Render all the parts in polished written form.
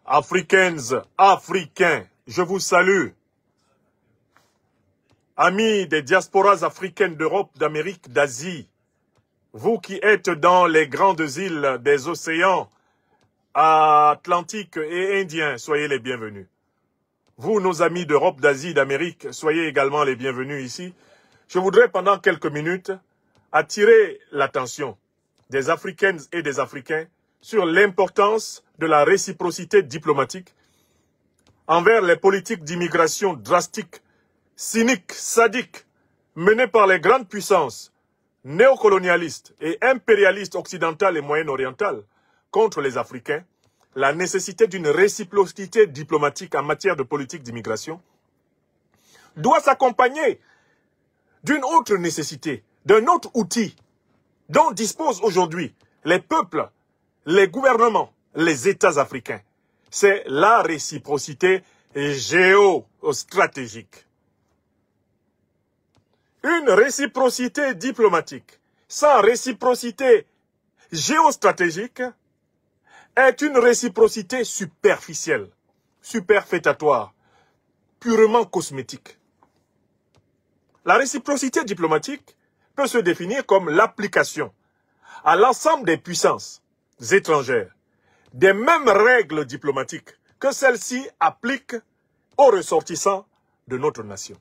Africaines, Africains, je vous salue. Amis des diasporas africaines d'Europe, d'Amérique, d'Asie, vous qui êtes dans les grandes îles des océans Atlantique et Indien, soyez les bienvenus. Vous, nos amis d'Europe, d'Asie, d'Amérique, soyez également les bienvenus ici. Je voudrais pendant quelques minutes attirer l'attention des Africaines et des Africains sur l'importance de la réciprocité diplomatique envers les politiques d'immigration drastiques, cyniques, sadiques, menées par les grandes puissances néocolonialistes et impérialistes occidentales et moyen-orientales contre les Africains, la nécessité d'une réciprocité diplomatique en matière de politique d'immigration doit s'accompagner d'une autre nécessité, d'un autre outil dont disposent aujourd'hui les peuples, les gouvernements, les États africains. C'est la réciprocité géostratégique. Une réciprocité diplomatique sans réciprocité géostratégique est une réciprocité superficielle, superfétatoire, purement cosmétique. La réciprocité diplomatique peut se définir comme l'application à l'ensemble des puissances étrangères des mêmes règles diplomatiques que celles-ci appliquent aux ressortissants de notre nation.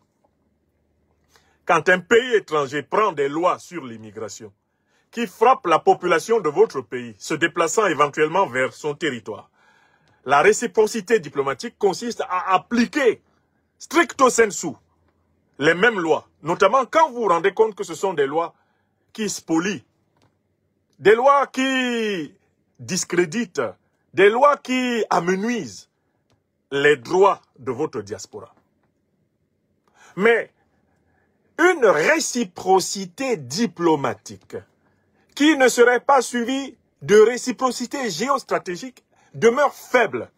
Quand un pays étranger prend des lois sur l'immigration qui frappent la population de votre pays, se déplaçant éventuellement vers son territoire, la réciprocité diplomatique consiste à appliquer stricto sensu les mêmes lois, notamment quand vous vous rendez compte que ce sont des lois qui spolient, des lois qui discréditent, des lois qui amenuisent les droits de votre diaspora. Mais une réciprocité diplomatique qui ne serait pas suivie de réciprocité géostratégique demeure faible.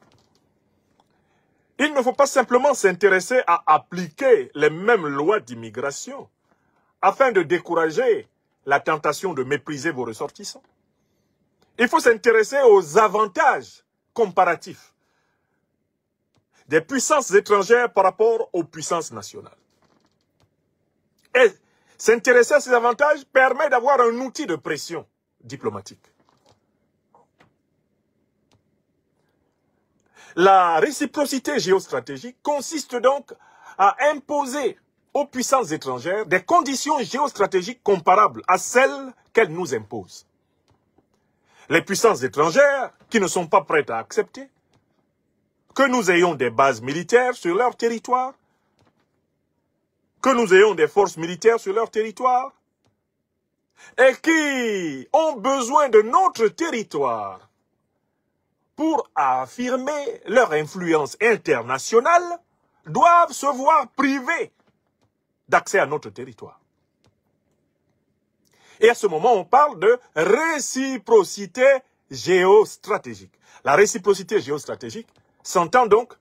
Il ne faut pas simplement s'intéresser à appliquer les mêmes lois d'immigration afin de décourager la tentation de mépriser vos ressortissants. Il faut s'intéresser aux avantages comparatifs des puissances étrangères par rapport aux puissances nationales. Et s'intéresser à ces avantages permet d'avoir un outil de pression diplomatique. La réciprocité géostratégique consiste donc à imposer aux puissances étrangères des conditions géostratégiques comparables à celles qu'elles nous imposent. Les puissances étrangères qui ne sont pas prêtes à accepter que nous ayons des bases militaires sur leur territoire, que nous ayons des forces militaires sur leur territoire, et qui ont besoin de notre territoire pour affirmer leur influence internationale, doivent se voir privés d'accès à notre territoire. Et à ce moment, on parle de réciprocité géostratégique. La réciprocité géostratégique s'entend donc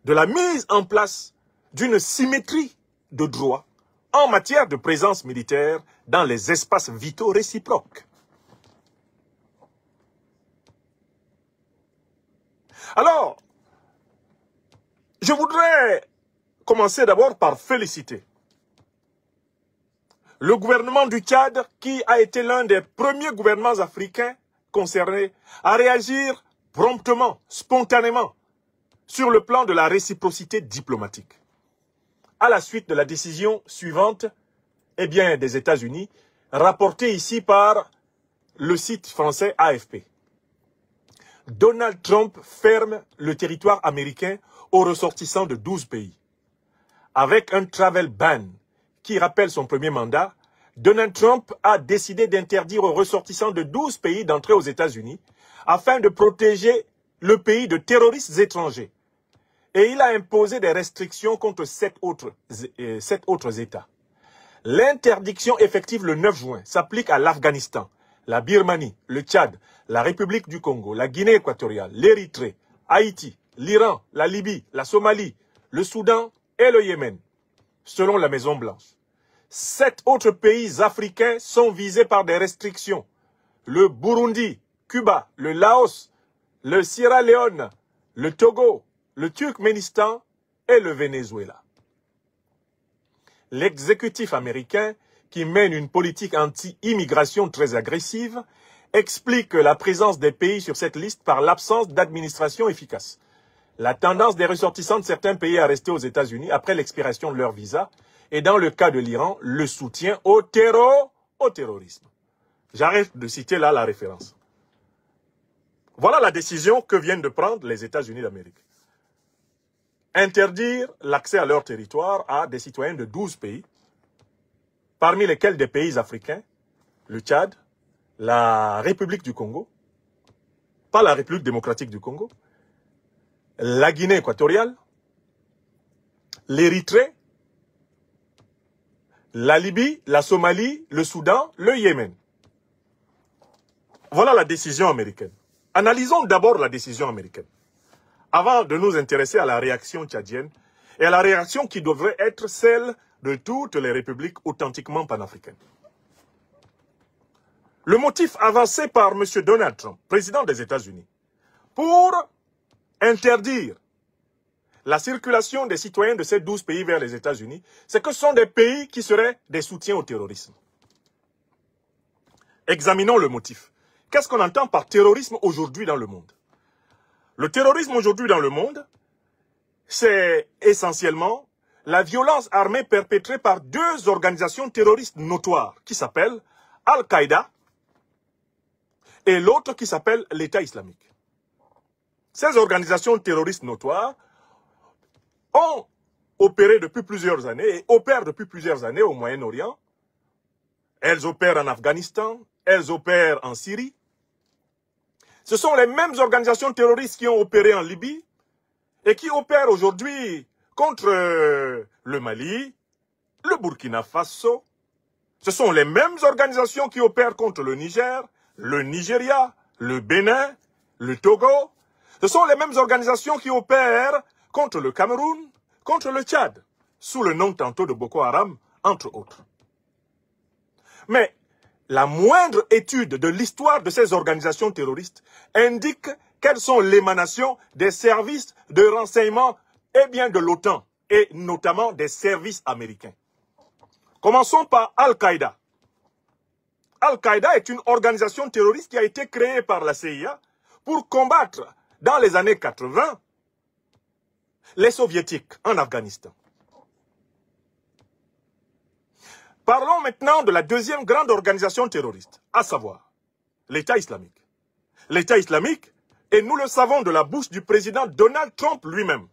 de la mise en place d'une symétrie de droit en matière de présence militaire dans les espaces vitaux réciproques. Alors, je voudrais commencer d'abord par féliciter le gouvernement du Tchad, qui a été l'un des premiers gouvernements africains concernés à réagir promptement, spontanément, sur le plan de la réciprocité diplomatique. À la suite de la décision suivante, des États-Unis, rapportée ici par le site français AFP. Donald Trump ferme le territoire américain aux ressortissants de 12 pays. Avec un travel ban qui rappelle son premier mandat, Donald Trump a décidé d'interdire aux ressortissants de 12 pays d'entrer aux États-Unis afin de protéger le pays de terroristes étrangers. Et il a imposé des restrictions contre 7 autres États. L'interdiction effective le 9 juin s'applique à l'Afghanistan, la Birmanie, le Tchad, la République du Congo, la Guinée équatoriale, l'Érythrée, Haïti, l'Iran, la Libye, la Somalie, le Soudan et le Yémen, selon la Maison-Blanche. 7 autres pays africains sont visés par des restrictions. Le Burundi, Cuba, le Laos, le Sierra Leone, le Togo, le Turkménistan et le Venezuela. L'exécutif américain, qui mène une politique anti-immigration très agressive, explique la présence des pays sur cette liste par l'absence d'administration efficace. La tendance des ressortissants de certains pays à rester aux États-Unis après l'expiration de leur visa et dans le cas de l'Iran, le soutien au terrorisme. J'arrête de citer là la référence. Voilà la décision que viennent de prendre les États-Unis d'Amérique. Interdire l'accès à leur territoire à des citoyens de 12 pays, parmi lesquels des pays africains, le Tchad, la République du Congo, pas la République démocratique du Congo, la Guinée équatoriale, l'Érythrée, la Libye, la Somalie, le Soudan, le Yémen. Voilà la décision américaine. Analysons d'abord la décision américaine, avant de nous intéresser à la réaction tchadienne et à la réaction qui devrait être celle de toutes les républiques authentiquement panafricaines. Le motif avancé par M. Donald Trump, président des États-Unis, pour interdire la circulation des citoyens de ces 12 pays vers les États-Unis, c'est que ce sont des pays qui seraient des soutiens au terrorisme. Examinons le motif. Qu'est-ce qu'on entend par terrorisme aujourd'hui dans le monde? Le terrorisme aujourd'hui dans le monde, c'est essentiellement la violence armée perpétrée par deux organisations terroristes notoires qui s'appellent Al-Qaïda et l'autre qui s'appelle l'État islamique. Ces organisations terroristes notoires ont opéré depuis plusieurs années et opèrent depuis plusieurs années au Moyen-Orient. Elles opèrent en Afghanistan, elles opèrent en Syrie. Ce sont les mêmes organisations terroristes qui ont opéré en Libye et qui opèrent aujourd'hui contre le Mali, le Burkina Faso. Ce sont les mêmes organisations qui opèrent contre le Niger, le Nigeria, le Bénin, le Togo. Ce sont les mêmes organisations qui opèrent contre le Cameroun, contre le Tchad, sous le nom tantôt de Boko Haram, entre autres. Mais la moindre étude de l'histoire de ces organisations terroristes indique quelles sont l'émanation des services de renseignement et bien de l'OTAN, et notamment des services américains. Commençons par Al-Qaïda. Al-Qaïda est une organisation terroriste qui a été créée par la CIA pour combattre, dans les années 80, les soviétiques en Afghanistan. Parlons maintenant de la deuxième grande organisation terroriste, à savoir l'État islamique. L'État islamique, et nous le savons de la bouche du président Donald Trump lui-même,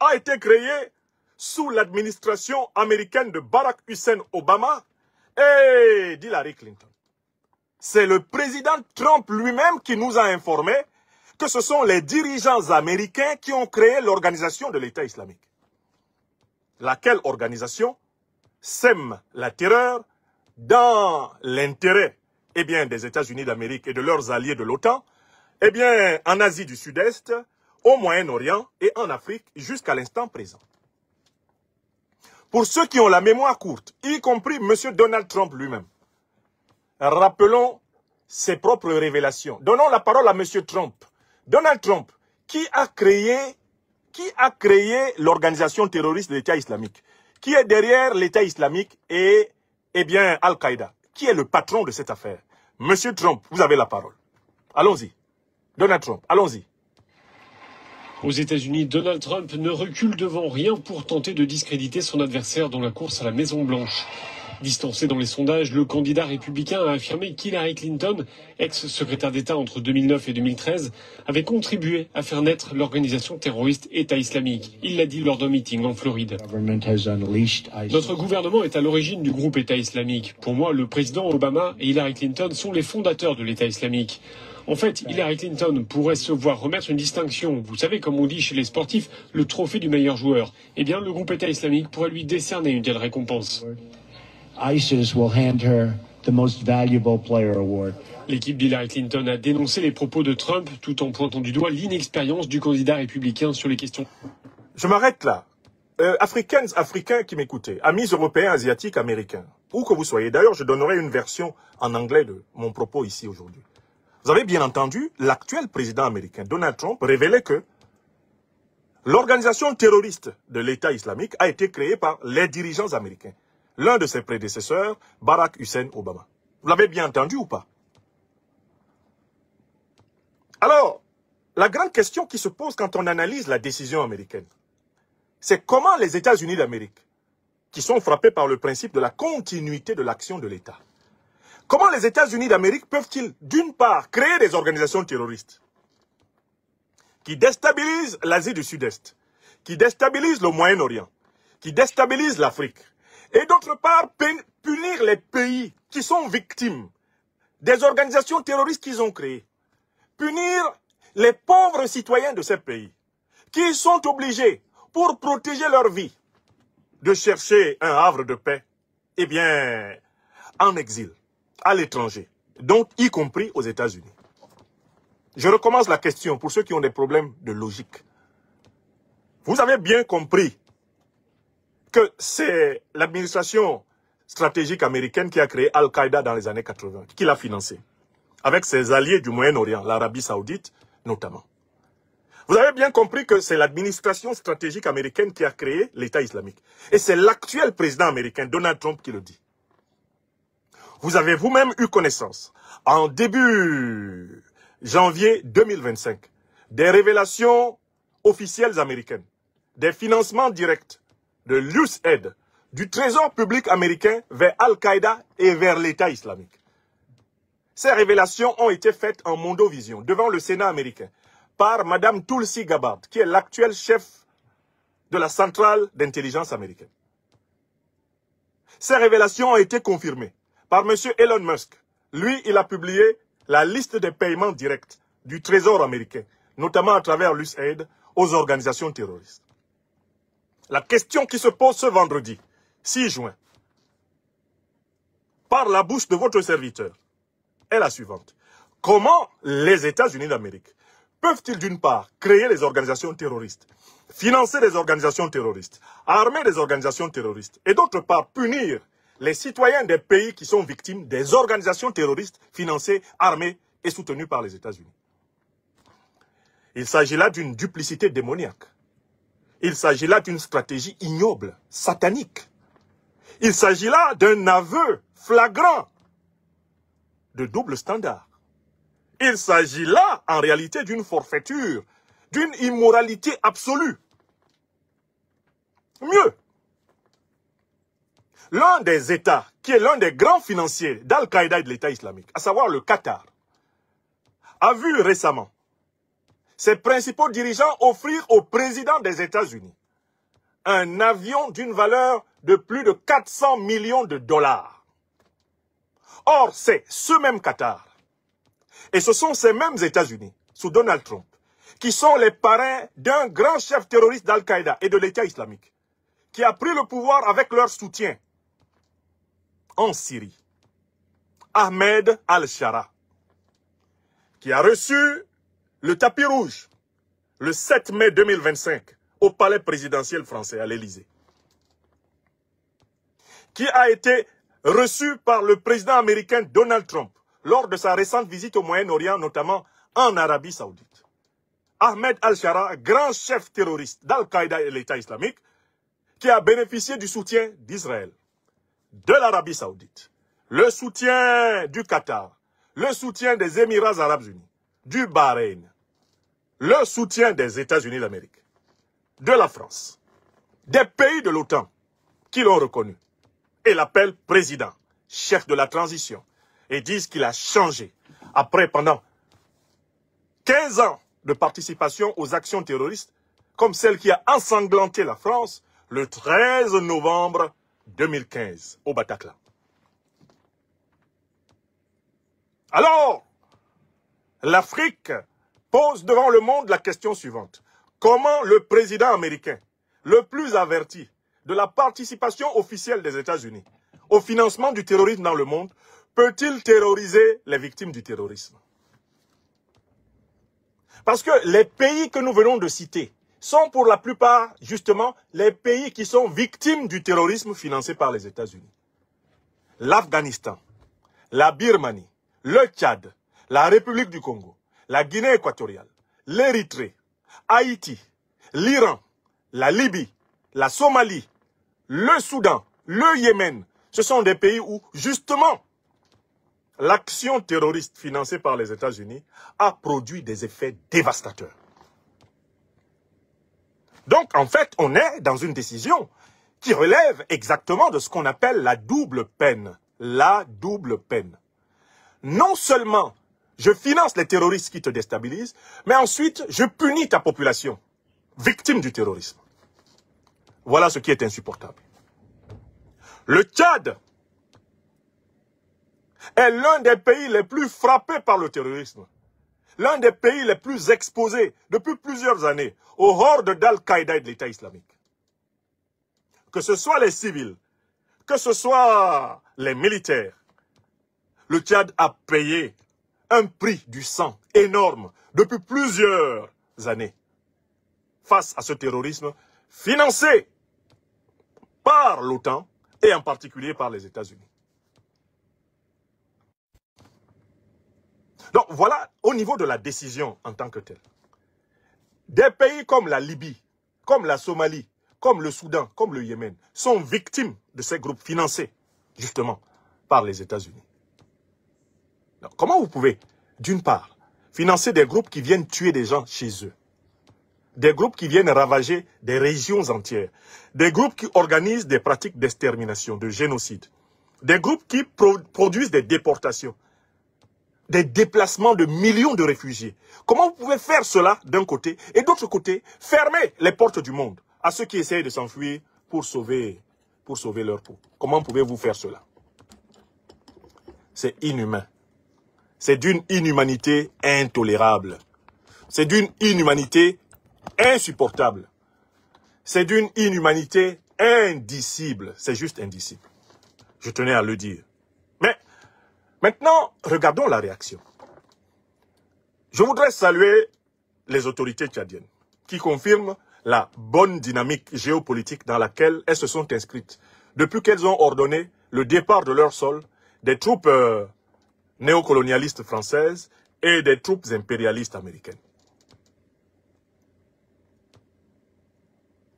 a été créé sous l'administration américaine de Barack Hussein Obama et d'Hillary Clinton. C'est le président Trump lui-même qui nous a informé que ce sont les dirigeants américains qui ont créé l'organisation de l'État islamique. Laquelle organisation sème la terreur dans l'intérêt des États-Unis d'Amérique et de leurs alliés de l'OTAN, en Asie du Sud-Est, au Moyen-Orient et en Afrique jusqu'à l'instant présent. Pour ceux qui ont la mémoire courte, y compris M. Donald Trump lui-même, rappelons ses propres révélations. Donnons la parole à M. Trump. Donald Trump, qui a créé l'organisation terroriste de l'État islamique? Qui est derrière l'État islamique et, Al-Qaïda? Qui est le patron de cette affaire? Monsieur Trump, vous avez la parole. Allons-y. Donald Trump, allons-y. Aux États-Unis, Donald Trump ne recule devant rien pour tenter de discréditer son adversaire dans la course à la Maison-Blanche. Distancé dans les sondages, le candidat républicain a affirmé qu'Hillary Clinton, ex-secrétaire d'État entre 2009 et 2013, avait contribué à faire naître l'organisation terroriste État islamique. Il l'a dit lors d'un meeting en Floride. Notre gouvernement est à l'origine du groupe État islamique. Pour moi, le président Obama et Hillary Clinton sont les fondateurs de l'État islamique. En fait, Hillary Clinton pourrait se voir remettre une distinction. Vous savez, comme on dit chez les sportifs, le trophée du meilleur joueur. Le groupe État islamique pourrait lui décerner une telle récompense. ISIS will hand her the most valuable player award. L'équipe d'Hillary Clinton a dénoncé les propos de Trump tout en pointant du doigt l'inexpérience du candidat républicain sur les questions. Je m'arrête là. Africains qui m'écoutez, amis européens, asiatiques, américains, où que vous soyez. D'ailleurs, je donnerai une version en anglais de mon propos ici aujourd'hui. Vous avez bien entendu, l'actuel président américain, Donald Trump, révélait que L'organisation terroriste de l'État islamique a été créée par les dirigeants américains. L'un de ses prédécesseurs, Barack Hussein Obama. Vous l'avez bien entendu ou pas? Alors, la grande question qui se pose quand on analyse la décision américaine, c'est comment les États-Unis d'Amérique, qui sont frappés par le principe de la continuité de l'action de l'État, comment les États-Unis d'Amérique peuvent-ils, d'une part, créer des organisations terroristes qui déstabilisent l'Asie du Sud-Est, qui déstabilisent le Moyen-Orient, qui déstabilisent l'Afrique, et d'autre part, punir les pays qui sont victimes des organisations terroristes qu'ils ont créées, punir les pauvres citoyens de ces pays, qui sont obligés, pour protéger leur vie, de chercher un havre de paix, eh bien, en exil, à l'étranger, donc y compris aux États-Unis. Je recommence la question pour ceux qui ont des problèmes de logique. Vous avez bien compris que c'est l'administration stratégique américaine qui a créé Al-Qaïda dans les années 80, qui l'a financé, avec ses alliés du Moyen-Orient, l'Arabie Saoudite notamment. Vous avez bien compris que c'est l'administration stratégique américaine qui a créé l'État islamique. Et c'est l'actuel président américain, Donald Trump, qui le dit. Vous avez vous-même eu connaissance, en début janvier 2025, des révélations officielles américaines, des financements directs de l'USAID, du Trésor public américain vers Al-Qaïda et vers l'État islamique. Ces révélations ont été faites en mondovision devant le Sénat américain par Mme Tulsi Gabbard, qui est l'actuelle chef de la centrale d'intelligence américaine. Ces révélations ont été confirmées par M. Elon Musk. Lui, il a publié la liste des paiements directs du Trésor américain, notamment à travers l'USAID, aux organisations terroristes. La question qui se pose ce vendredi, 6 juin, par la bouche de votre serviteur, est la suivante. Comment les États-Unis d'Amérique peuvent-ils d'une part créer les organisations terroristes, financer des organisations terroristes, armer des organisations terroristes, et d'autre part punir les citoyens des pays qui sont victimes des organisations terroristes financées, armées et soutenues par les États-Unis? Il s'agit là d'une duplicité démoniaque. Il s'agit là d'une stratégie ignoble, satanique. Il s'agit là d'un aveu flagrant de double standard. Il s'agit là, en réalité, d'une forfaiture, d'une immoralité absolue. Mieux, l'un des États, qui est l'un des grands financiers d'Al-Qaïda et de l'État islamique, à savoir le Qatar, a vu récemment ses principaux dirigeants offrir au président des États-Unis un avion d'une valeur de plus de 400 millions de dollars. Or, c'est ce même Qatar, et ce sont ces mêmes États-Unis, sous Donald Trump, qui sont les parrains d'un grand chef terroriste d'Al-Qaïda et de l'État islamique, qui a pris le pouvoir avec leur soutien en Syrie. Ahmed al-Shara, qui a reçu le tapis rouge le 7 mai 2025 au palais présidentiel français à l'Élysée, qui a été reçu par le président américain Donald Trump lors de sa récente visite au Moyen-Orient, notamment en Arabie Saoudite. Ahmed al-Shara, grand chef terroriste d'Al-Qaïda et l'État islamique, qui a bénéficié du soutien d'Israël, de l'Arabie Saoudite, le soutien du Qatar, le soutien des Émirats Arabes Unis, du Bahreïn, le soutien des États-Unis d'Amérique, de la France, des pays de l'OTAN qui l'ont reconnu et l'appellent président, chef de la transition, et disent qu'il a changé après pendant 15 ans de participation aux actions terroristes, comme celle qui a ensanglanté la France le 13 novembre 2015 au Bataclan. Alors, l'Afrique pose devant le monde la question suivante. Comment le président américain, le plus averti de la participation officielle des États-Unis au financement du terrorisme dans le monde, peut-il terroriser les victimes du terrorisme? Parce que les pays que nous venons de citer sont pour la plupart, justement, les pays qui sont victimes du terrorisme financé par les États-Unis. L'Afghanistan, la Birmanie, le Tchad, la République du Congo, la Guinée équatoriale, l'Érythrée, Haïti, l'Iran, la Libye, la Somalie, le Soudan, le Yémen, ce sont des pays où, justement, l'action terroriste financée par les États-Unis a produit des effets dévastateurs. Donc, en fait, on est dans une décision qui relève exactement de ce qu'on appelle la double peine. La double peine. Non seulement je finance les terroristes qui te déstabilisent, mais ensuite je punis ta population, victime du terrorisme. Voilà ce qui est insupportable. Le Tchad est l'un des pays les plus frappés par le terrorisme. L'un des pays les plus exposés depuis plusieurs années aux hordes d'Al-Qaïda et de l'État islamique. Que ce soit les civils, que ce soit les militaires, le Tchad a payé un prix du sang énorme depuis plusieurs années face à ce terrorisme financé par l'OTAN et en particulier par les États-Unis. Donc voilà au niveau de la décision en tant que telle. Des pays comme la Libye, comme la Somalie, comme le Soudan, comme le Yémen, sont victimes de ces groupes financés, justement, par les États-Unis. Comment vous pouvez, d'une part, financer des groupes qui viennent tuer des gens chez eux, des groupes qui viennent ravager des régions entières, des groupes qui organisent des pratiques d'extermination, de génocide, des groupes qui produisent des déportations, des déplacements de millions de réfugiés. Comment vous pouvez faire cela d'un côté et d'autre côté, fermer les portes du monde à ceux qui essayent de s'enfuir pour sauver leur peau? Comment pouvez-vous faire cela? C'est inhumain. C'est d'une inhumanité intolérable. C'est d'une inhumanité insupportable. C'est d'une inhumanité indicible. C'est juste indicible. Je tenais à le dire. Mais maintenant, regardons la réaction. Je voudrais saluer les autorités tchadiennes qui confirment la bonne dynamique géopolitique dans laquelle elles se sont inscrites depuis qu'elles ont ordonné le départ de leur sol des troupes néocolonialistes françaises et des troupes impérialistes américaines.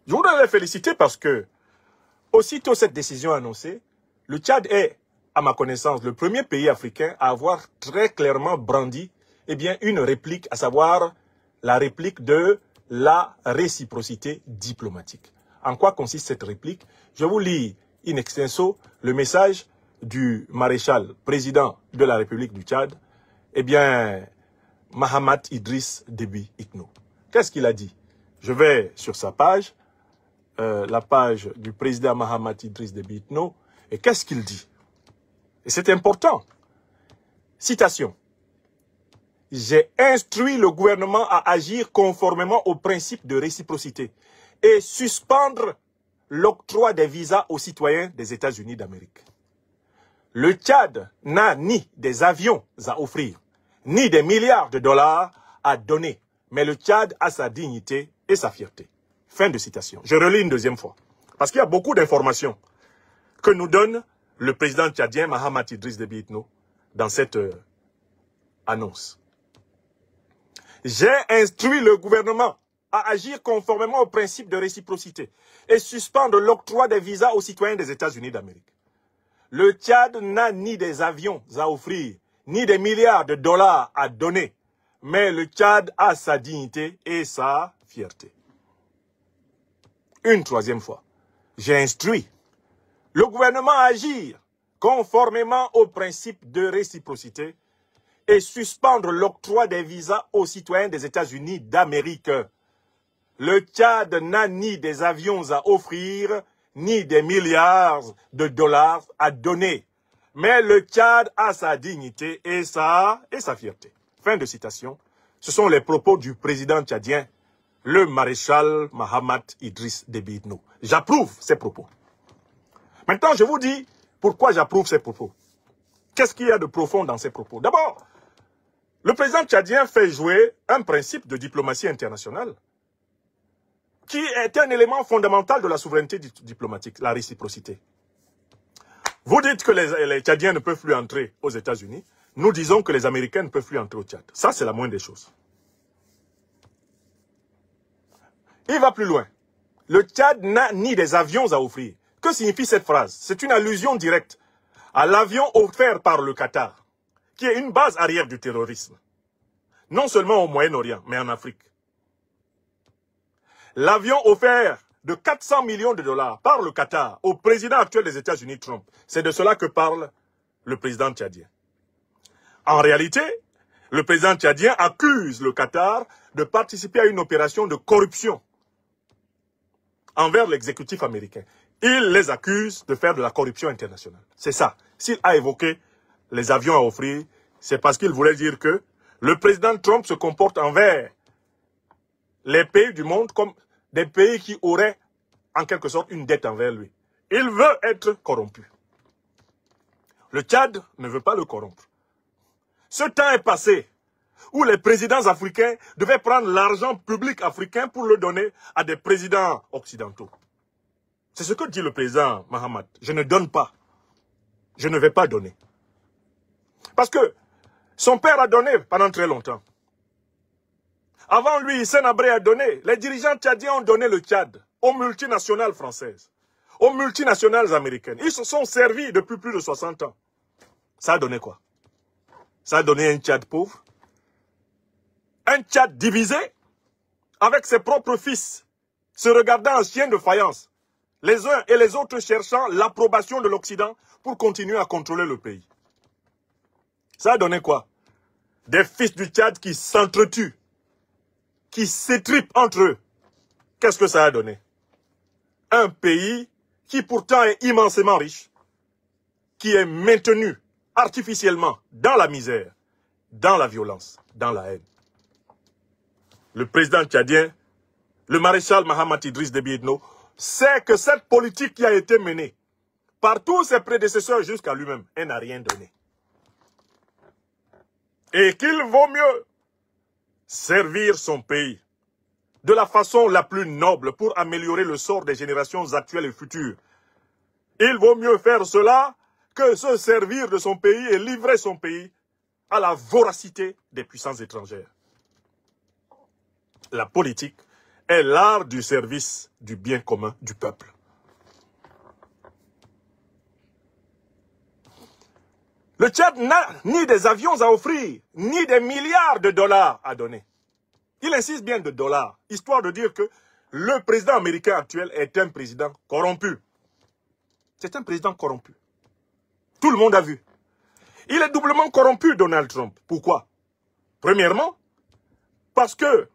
Je voudrais les féliciter parce que, aussitôt cette décision annoncée, le Tchad est, à ma connaissance, le premier pays africain à avoir très clairement brandi une réplique, à savoir la réplique de la réciprocité diplomatique. En quoi consiste cette réplique? Je vous lis in extenso le message du maréchal président de la République du Tchad, Mahamat Idriss Déby Itno. Qu'est-ce qu'il a dit? Je vais sur sa page, la page du président Mahamat Idriss Déby Itno, et qu'est-ce qu'il dit? Et c'est important. Citation. J'ai instruit le gouvernement à agir conformément au principe de réciprocité et suspendre l'octroi des visas aux citoyens des États-Unis d'Amérique. Le Tchad n'a ni des avions à offrir, ni des milliards de dollars à donner, mais le Tchad a sa dignité et sa fierté. Fin de citation. Je relis une deuxième fois, parce qu'il y a beaucoup d'informations que nous donne le président tchadien Mahamat Idriss Déby Itno dans cette annonce. J'ai instruit le gouvernement à agir conformément au principe de réciprocité et suspendre l'octroi des visas aux citoyens des États-Unis d'Amérique. Le Tchad n'a ni des avions à offrir, ni des milliards de dollars à donner, mais le Tchad a sa dignité et sa fierté. Une troisième fois, j'ai instruit le gouvernement à agir conformément au principe de réciprocité et suspendre l'octroi des visas aux citoyens des États-Unis d'Amérique. Le Tchad n'a ni des avions à offrir, ni des milliards de dollars à donner. Mais le Tchad a sa dignité et sa fierté. Fin de citation. Ce sont les propos du président tchadien, le maréchal Mahamat Idriss Déby Itno. J'approuve ces propos. Maintenant, je vous dis pourquoi j'approuve ces propos. Qu'est-ce qu'il y a de profond dans ces propos? D'abord, le président tchadien fait jouer un principe de diplomatie internationale qui est un élément fondamental de la souveraineté diplomatique, la réciprocité. Vous dites que les Tchadiens ne peuvent plus entrer aux États-Unis. Nous disons que les Américains ne peuvent plus entrer au Tchad. Ça, c'est la moindre des choses. Il va plus loin. Le Tchad n'a ni des avions à offrir. Que signifie cette phrase? C'est une allusion directe à l'avion offert par le Qatar, qui est une base arrière du terrorisme. Non seulement au Moyen-Orient, mais en Afrique. L'avion offert de 400 millions de dollars par le Qatar au président actuel des États-Unis, Trump, c'est de cela que parle le président tchadien. En réalité, le président tchadien accuse le Qatar de participer à une opération de corruption envers l'exécutif américain. Il les accuse de faire de la corruption internationale. C'est ça. S'il a évoqué les avions à offrir, c'est parce qu'il voulait dire que le président Trump se comporte envers les pays du monde comme des pays qui auraient en quelque sorte une dette envers lui. Il veut être corrompu. Le Tchad ne veut pas le corrompre. Ce temps est passé où les présidents africains devaient prendre l'argent public africain pour le donner à des présidents occidentaux. C'est ce que dit le président Mahamat. Je ne donne pas. Je ne vais pas donner. Parce que son père a donné pendant très longtemps. Avant lui, Hissène Habré a donné. Les dirigeants tchadiens ont donné le Tchad aux multinationales françaises, aux multinationales américaines. Ils se sont servis depuis plus de 60 ans. Ça a donné quoi? Ça a donné un Tchad pauvre, un Tchad divisé, avec ses propres fils, se regardant en chien de faïence, les uns et les autres cherchant l'approbation de l'Occident pour continuer à contrôler le pays. Ça a donné quoi? Des fils du Tchad qui s'entretuent, qui s'étripent entre eux. Qu'est-ce que ça a donné? Un pays qui pourtant est immensément riche, qui est maintenu artificiellement dans la misère, dans la violence, dans la haine. Le président tchadien, le maréchal Mahamat Idriss Déby Itno, sait que cette politique qui a été menée par tous ses prédécesseurs jusqu'à lui-même, elle n'a rien donné. Et qu'il vaut mieux servir son pays de la façon la plus noble pour améliorer le sort des générations actuelles et futures. Il vaut mieux faire cela que se servir de son pays et livrer son pays à la voracité des puissances étrangères. La politique est l'art du service du bien commun du peuple. Le Tchad n'a ni des avions à offrir, ni des milliards de dollars à donner. Il insiste bien de dollars, histoire de dire que le président américain actuel est un président corrompu. C'est un président corrompu. Tout le monde a vu. Il est doublement corrompu, Donald Trump. Pourquoi? Premièrement, parce que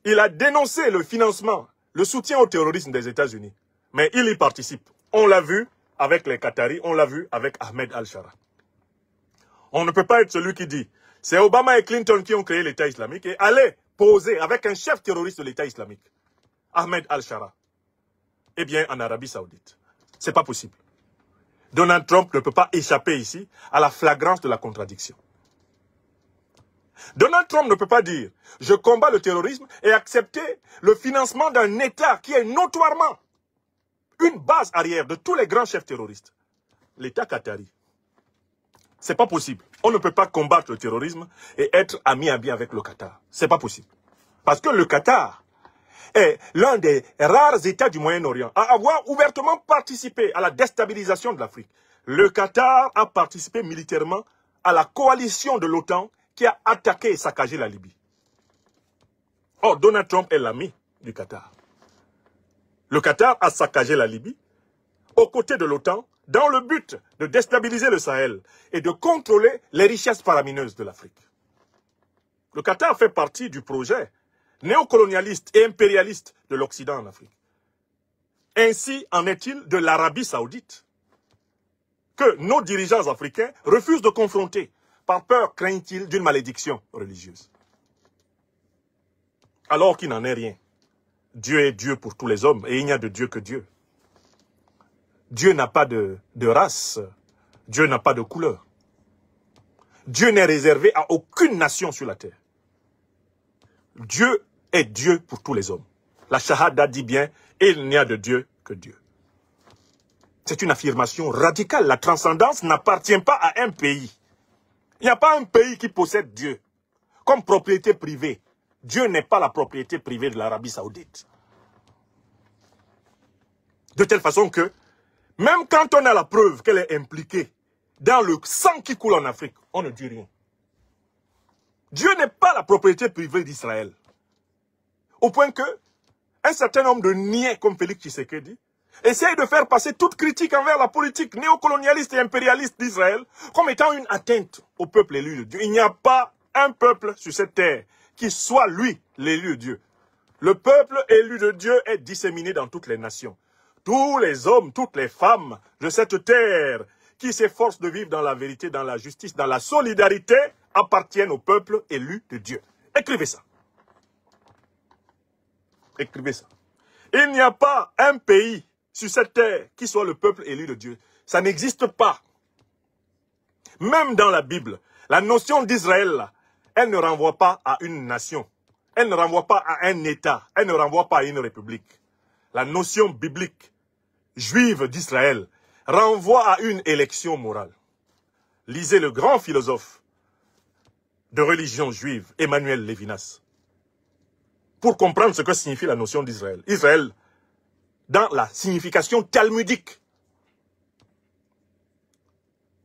il a dénoncé le financement, le soutien au terrorisme des États-Unis. Mais il y participe. On l'a vu avec les Qataris, on l'a vu avec Ahmed Al-Shara. On ne peut pas être celui qui dit c'est Obama et Clinton qui ont créé l'État islamique et aller poser avec un chef terroriste de l'État islamique, Ahmed Al-Shara, eh bien en Arabie Saoudite. C'est pas possible. Donald Trump ne peut pas échapper ici à la flagrance de la contradiction. Donald Trump ne peut pas dire « je combats le terrorisme » et accepter le financement d'un État qui est notoirement une base arrière de tous les grands chefs terroristes. L'État qatari. C'est pas possible. On ne peut pas combattre le terrorisme et être ami avec le Qatar. C'est pas possible. Parce que le Qatar est l'un des rares États du Moyen-Orient à avoir ouvertement participé à la déstabilisation de l'Afrique. Le Qatar a participé militairement à la coalition de l'OTAN qui a attaqué et saccagé la Libye. Or, Donald Trump est l'ami du Qatar. Le Qatar a saccagé la Libye aux côtés de l'OTAN dans le but de déstabiliser le Sahel et de contrôler les richesses faramineuses de l'Afrique. Le Qatar fait partie du projet néocolonialiste et impérialiste de l'Occident en Afrique. Ainsi en est-il de l'Arabie Saoudite, que nos dirigeants africains refusent de confronter, par peur, craignent-ils, d'une malédiction religieuse. Alors qu'il n'en est rien. Dieu est Dieu pour tous les hommes et il n'y a de Dieu que Dieu. Dieu n'a pas de race, Dieu n'a pas de couleur. Dieu n'est réservé à aucune nation sur la terre. Dieu est Dieu pour tous les hommes. La Shahada dit bien, il n'y a de Dieu que Dieu. C'est une affirmation radicale. La transcendance n'appartient pas à un pays. Il n'y a pas un pays qui possède Dieu comme propriété privée. Dieu n'est pas la propriété privée de l'Arabie Saoudite. De telle façon que, même quand on a la preuve qu'elle est impliquée dans le sang qui coule en Afrique, on ne dit rien. Dieu n'est pas la propriété privée d'Israël. Au point que un certain nombre de niais, comme Félix Tshisekedi, essayent de faire passer toute critique envers la politique néocolonialiste et impérialiste d'Israël comme étant une atteinte au peuple élu de Dieu. Il n'y a pas un peuple sur cette terre qui soit, lui, l'élu de Dieu. Le peuple élu de Dieu est disséminé dans toutes les nations. Tous les hommes, toutes les femmes de cette terre qui s'efforcent de vivre dans la vérité, dans la justice, dans la solidarité, appartiennent au peuple élu de Dieu. Écrivez ça. Écrivez ça. Il n'y a pas un pays sur cette terre qui soit le peuple élu de Dieu. Ça n'existe pas. Même dans la Bible, la notion d'Israël, elle ne renvoie pas à une nation. Elle ne renvoie pas à un État. Elle ne renvoie pas à une république. La notion biblique juive d'Israël renvoie à une élection morale. Lisez le grand philosophe de religion juive, Emmanuel Lévinas, pour comprendre ce que signifie la notion d'Israël. Israël, dans la signification talmudique,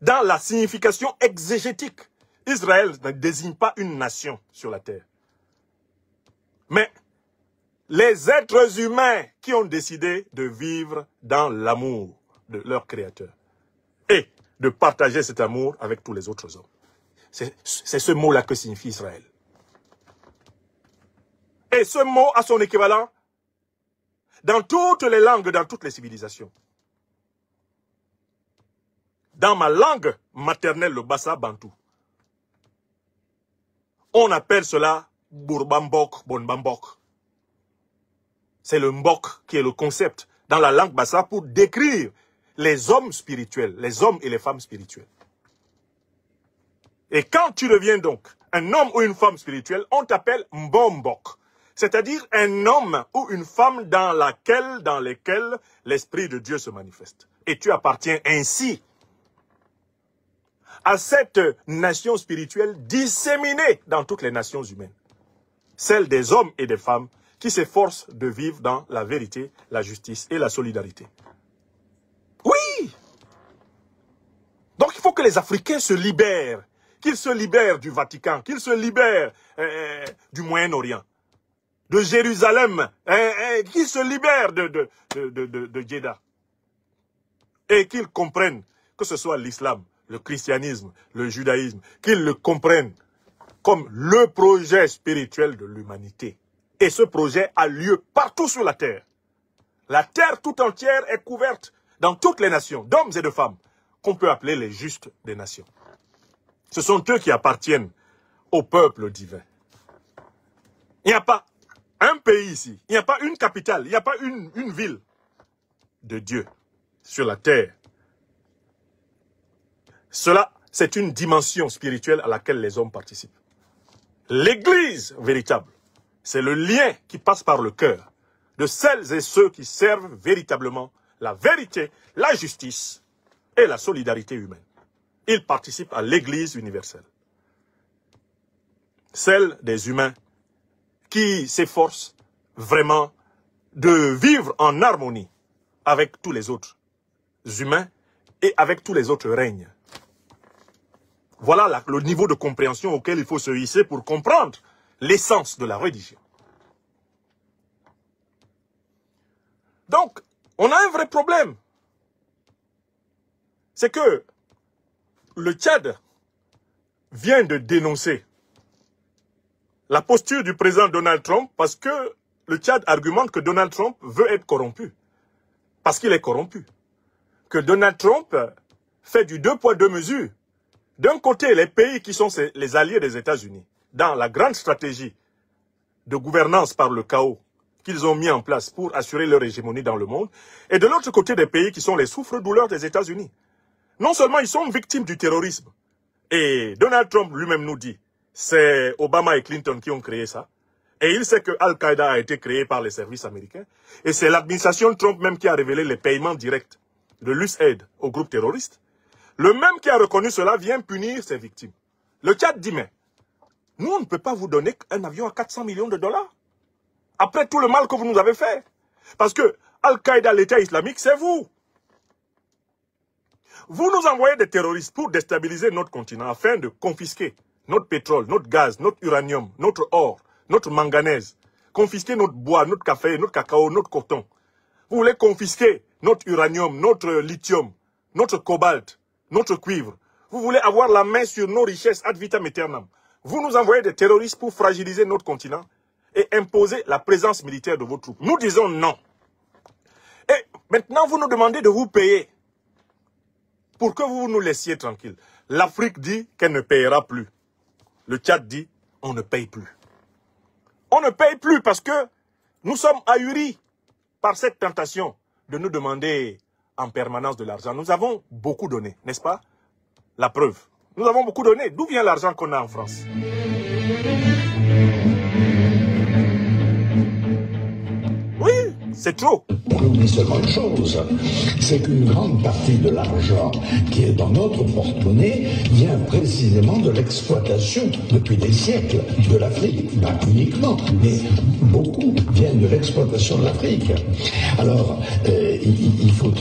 dans la signification exégétique, Israël ne désigne pas une nation sur la terre. Mais les êtres humains qui ont décidé de vivre dans l'amour de leur Créateur et de partager cet amour avec tous les autres hommes. C'est ce mot-là que signifie Israël. Et ce mot a son équivalent dans toutes les langues, dans toutes les civilisations. Dans ma langue maternelle, le Bassa Bantou, on appelle cela Bourbambok, Bonbambok. C'est le mbok qui est le concept dans la langue Bassa pour décrire les hommes spirituels, les hommes et les femmes spirituelles. Et quand tu deviens donc un homme ou une femme spirituelle, on t'appelle Mbombok. C'est-à-dire un homme ou une femme dans lesquels l'Esprit de Dieu se manifeste. Et tu appartiens ainsi à cette nation spirituelle disséminée dans toutes les nations humaines. Celle des hommes et des femmes qui s'efforcent de vivre dans la vérité, la justice et la solidarité. Oui! Donc il faut que les Africains se libèrent, qu'ils se libèrent du Vatican, qu'ils se libèrent du Moyen-Orient, de Jérusalem, qu'ils se libèrent de Jeddah. Et qu'ils comprennent que ce soit l'islam, le christianisme, le judaïsme, qu'ils le comprennent comme le projet spirituel de l'humanité. Et ce projet a lieu partout sur la terre. La terre tout entière est couverte dans toutes les nations, d'hommes et de femmes, qu'on peut appeler les justes des nations. Ce sont eux qui appartiennent au peuple divin. Il n'y a pas un pays ici, il n'y a pas une capitale, il n'y a pas une ville de Dieu sur la terre. Cela, c'est une dimension spirituelle à laquelle les hommes participent. L'Église véritable, c'est le lien qui passe par le cœur de celles et ceux qui servent véritablement la vérité, la justice et la solidarité humaine. Ils participent à l'Église universelle. Celle des humains qui s'efforcent vraiment de vivre en harmonie avec tous les autres humains et avec tous les autres règnes. Voilà le niveau de compréhension auquel il faut se hisser pour comprendre l'essence de la religion. Donc, on a un vrai problème. C'est que le Tchad vient de dénoncer la posture du président Donald Trump parce que le Tchad argumente que Donald Trump veut être corrompu. Parce qu'il est corrompu. Que Donald Trump fait du 2 poids 2 mesures. D'un côté, les pays qui sont les alliés des États-Unis, dans la grande stratégie de gouvernance par le chaos qu'ils ont mis en place pour assurer leur hégémonie dans le monde, et de l'autre côté, des pays qui sont les souffres-douleurs des États-Unis. Non seulement ils sont victimes du terrorisme, et Donald Trump lui-même nous dit, c'est Obama et Clinton qui ont créé ça, et il sait que Al-Qaïda a été créé par les services américains, et c'est l'administration Trump même qui a révélé les paiements directs de l'USAID au groupe terroriste. Le même qui a reconnu cela vient punir ses victimes. Le Tchad dit, mais nous, on ne peut pas vous donner un avion à 400 millions de dollars. Après tout le mal que vous nous avez fait. Parce que Al-Qaïda, l'État islamique, c'est vous. Vous nous envoyez des terroristes pour déstabiliser notre continent afin de confisquer notre pétrole, notre gaz, notre uranium, notre or, notre manganèse, confisquer notre bois, notre café, notre cacao, notre coton. Vous voulez confisquer notre uranium, notre lithium, notre cobalt, notre cuivre. Vous voulez avoir la main sur nos richesses ad vitam aeternam. Vous nous envoyez des terroristes pour fragiliser notre continent et imposer la présence militaire de vos troupes. Nous disons non. Et maintenant, vous nous demandez de vous payer pour que vous nous laissiez tranquilles. L'Afrique dit qu'elle ne payera plus. Le Tchad dit on ne paye plus. On ne paye plus parce que nous sommes ahuris par cette tentation de nous demander en permanence de l'argent. Nous avons beaucoup donné, n'est-ce pas? La preuve. Nous avons beaucoup donné. D'où vient l'argent qu'on a en France? Oui, c'est trop. On oublie seulement une chose, c'est qu'une grande partie de l'argent qui est dans notre porte-monnaie vient précisément de l'exploitation depuis des siècles de l'Afrique. Pas uniquement, mais beaucoup viennent de l'exploitation de l'Afrique. Alors, il faut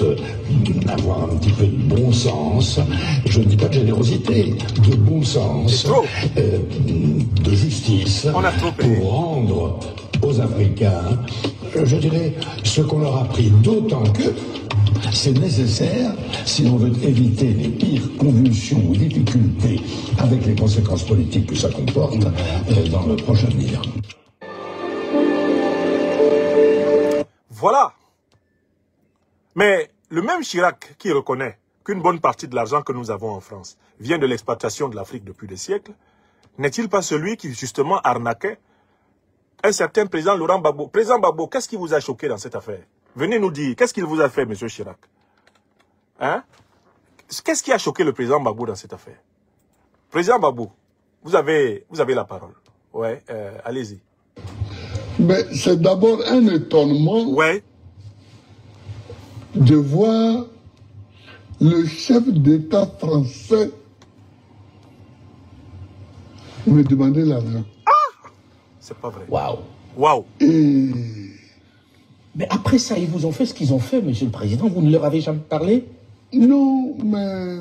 avoir un petit peu de bon sens, je ne dis pas de générosité, de bon sens, de justice, pour rendre aux Africains, je dirais, ce qu'on leur a pris, d'autant que c'est nécessaire si on veut éviter les pires convulsions ou difficultés avec les conséquences politiques que ça comporte dans le prochain avenir. Voilà. Mais le même Chirac qui reconnaît qu'une bonne partie de l'argent que nous avons en France vient de l'exploitation de l'Afrique depuis des siècles, n'est-il pas celui qui justement arnaquait un certain président Laurent Gbagbo? Président Gbagbo, qu'est-ce qui vous a choqué dans cette affaire? Venez nous dire, qu'est-ce qu'il vous a fait, M. Chirac? Hein? Qu'est-ce qui a choqué le président Gbagbo dans cette affaire? Président Gbagbo, vous avez la parole. Ouais, allez-y. Mais c'est d'abord un étonnement de voir le chef d'État français me demander l'argent. C'est pas vrai. Waouh. Waouh. Mais après ça, ils vous ont fait ce qu'ils ont fait, Monsieur le Président. Vous ne leur avez jamais parlé? Non, mais...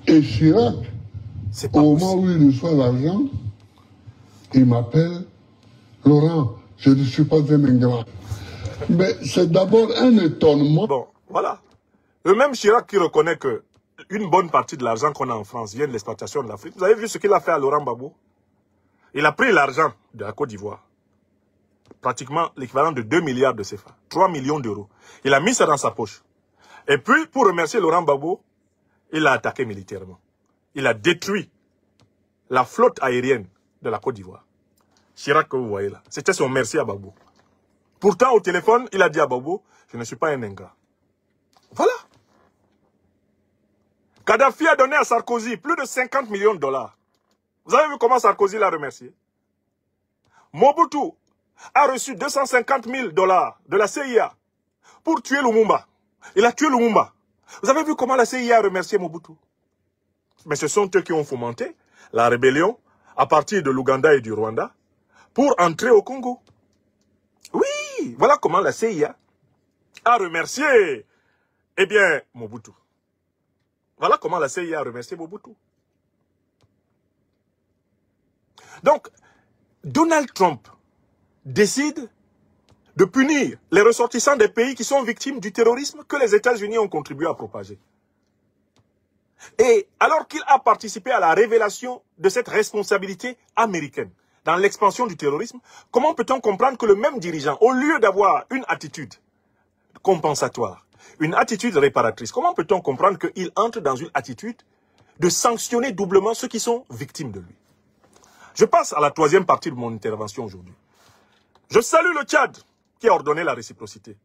Et Chirac, au moment où il reçoit l'argent, il m'appelle, Laurent, je ne suis pas un ingrat. Mais c'est d'abord un étonnement. Bon, voilà. Le même Chirac qui reconnaît que une bonne partie de l'argent qu'on a en France vient de l'exploitation de l'Afrique. Vous avez vu ce qu'il a fait à Laurent Gbagbo? Il a pris l'argent de la Côte d'Ivoire, pratiquement l'équivalent de 2 milliards de CFA, 3 millions d'euros. Il a mis ça dans sa poche. Et puis, pour remercier Laurent Gbagbo, il l'a attaqué militairement. Il a détruit la flotte aérienne de la Côte d'Ivoire. Chirac que vous voyez là, c'était son merci à Gbagbo. Pourtant, au téléphone, il a dit à Gbagbo, je ne suis pas un ingrat. Voilà. Kadhafi a donné à Sarkozy plus de 50 millions de dollars. Vous avez vu comment Sarkozy l'a remercié? Mobutu a reçu 250 000 dollars de la CIA pour tuer Lumumba. Il a tué Lumumba. Vous avez vu comment la CIA a remercié Mobutu? Mais ce sont eux qui ont fomenté la rébellion à partir de l'Ouganda et du Rwanda pour entrer au Congo. Oui, voilà comment la CIA a remercié, eh bien, Mobutu. Voilà comment la CIA a remercié Mobutu. Donc, Donald Trump décide de punir les ressortissants des pays qui sont victimes du terrorisme que les États-Unis ont contribué à propager. Et alors qu'il a participé à la révélation de cette responsabilité américaine dans l'expansion du terrorisme, comment peut-on comprendre que le même dirigeant, au lieu d'avoir une attitude compensatoire, une attitude réparatrice, comment peut-on comprendre qu'il entre dans une attitude de sanctionner doublement ceux qui sont victimes de lui? Je passe à la troisième partie de mon intervention aujourd'hui. Je salue le Tchad qui a ordonné la réciprocité.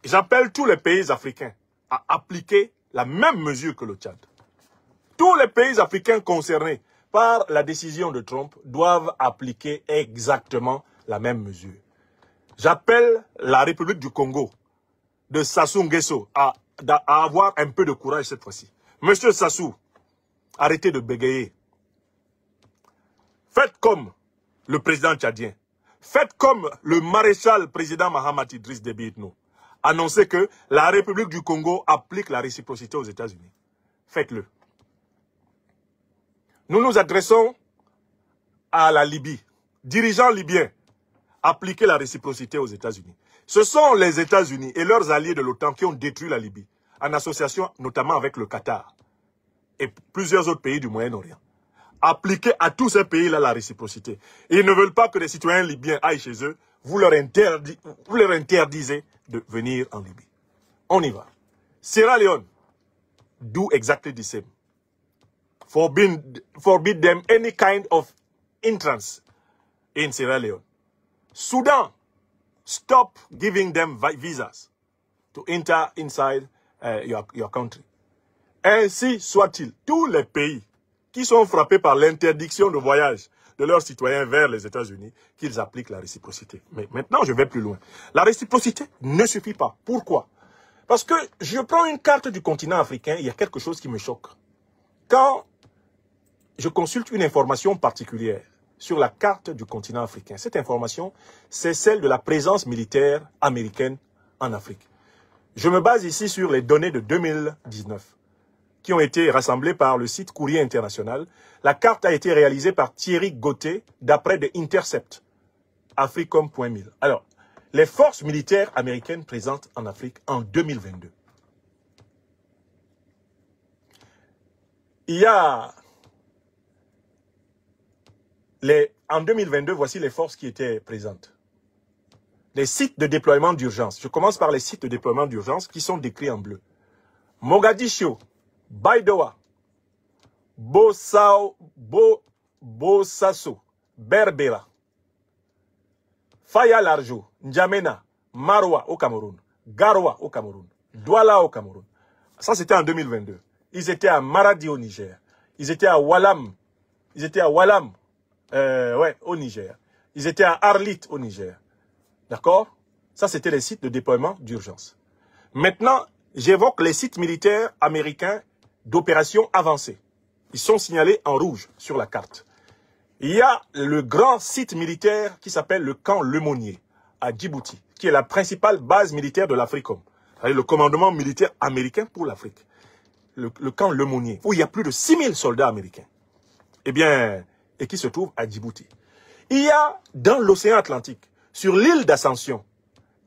J'appelle tous les pays africains à appliquer la même mesure que le Tchad. Tous les pays africains concernés par la décision de Trump doivent appliquer exactement la même mesure. J'appelle la République du Congo de Sassou Nguesso à avoir un peu de courage cette fois-ci. Monsieur Sassou, arrêtez de bégayer. Faites comme le président tchadien. Faites comme le maréchal président Mahamat Idriss Déby Itno. Annoncez que la République du Congo applique la réciprocité aux États-Unis. Faites-le. Nous nous adressons à la Libye. Dirigeants libyens, appliquez la réciprocité aux États-Unis. Ce sont les États-Unis et leurs alliés de l'OTAN qui ont détruit la Libye, en association notamment avec le Qatar et plusieurs autres pays du Moyen-Orient. Appliquez à tous ces pays-là la réciprocité. Ils ne veulent pas que les citoyens libyens aillent chez eux. Vous leur interdisez de venir en Libye. On y va. Sierra Leone, do exactly the same. Forbid them any kind of entrance in Sierra Leone. Sudan, stop giving them visas to enter inside your country. Ainsi soit-il, tous les pays qui sont frappés par l'interdiction de voyage de leurs citoyens vers les États-Unis, qu'ils appliquent la réciprocité. Mais maintenant, je vais plus loin. La réciprocité ne suffit pas. Pourquoi? Parce que je prends une carte du continent africain, il y a quelque chose qui me choque. Quand je consulte une information particulière sur la carte du continent africain, cette information, c'est celle de la présence militaire américaine en Afrique. Je me base ici sur les données de 2019 qui ont été rassemblées par le site Courrier International. La carte a été réalisée par Thierry Gauthier d'après The Intercept, Africom.1000. Alors, les forces militaires américaines présentes en Afrique en 2022. Il y a en 2022, voici les forces qui étaient présentes. Les sites de déploiement d'urgence. Je commence par les sites de déploiement d'urgence qui sont décrits en bleu. Mogadiscio, Baidoa, Bosaso, Berbera, Faya Larjo, N'Djamena, Marwa au Cameroun, Garoua au Cameroun, Douala au Cameroun. Ça, c'était en 2022. Ils étaient à Maradi au Niger. Ils étaient à Walam. Au Niger. Ils étaient à Arlit au Niger. D'accord? Ça, c'était les sites de déploiement d'urgence. Maintenant, j'évoque les sites militaires américains d'opération avancée. Ils sont signalés en rouge sur la carte. Il y a le grand site militaire qui s'appelle le camp Lemonnier à Djibouti, qui est la principale base militaire de l'Africom. Le commandement militaire américain pour l'Afrique. Le camp Lemonnier, où il y a plus de 6000 soldats américains. Eh bien, et qui se trouve à Djibouti. Il y a dans l'océan Atlantique, sur l'île d'Ascension,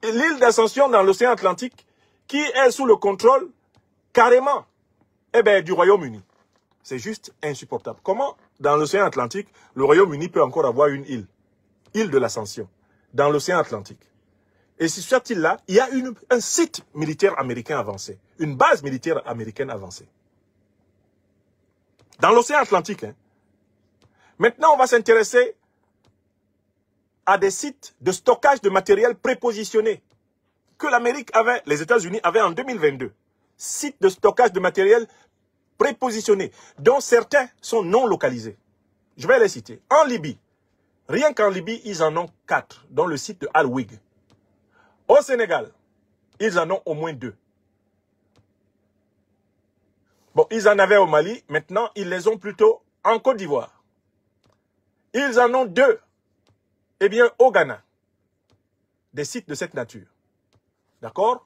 l'île d'Ascension dans l'océan Atlantique, qui est sous le contrôle, carrément, du Royaume-Uni. C'est juste insupportable. Comment, dans l'océan Atlantique, le Royaume-Uni peut encore avoir une île, île de l'Ascension, dans l'océan Atlantique. Et sur cette île-là, il y a un site militaire américain avancé, une base militaire américaine avancée. Dans l'océan Atlantique. Hein. Maintenant, on va s'intéresser à des sites de stockage de matériel prépositionné que l'Amérique avait, les États-Unis avaient en 2022. Sites de stockage de matériel prépositionné, dont certains sont non localisés. Je vais les citer. En Libye, rien qu'en Libye, ils en ont 4, dont le site de Al-Wig. Au Sénégal, ils en ont au moins 2. Bon, ils en avaient au Mali, maintenant, ils les ont plutôt en Côte d'Ivoire. Ils en ont 2, au Ghana. Des sites de cette nature. D'accord?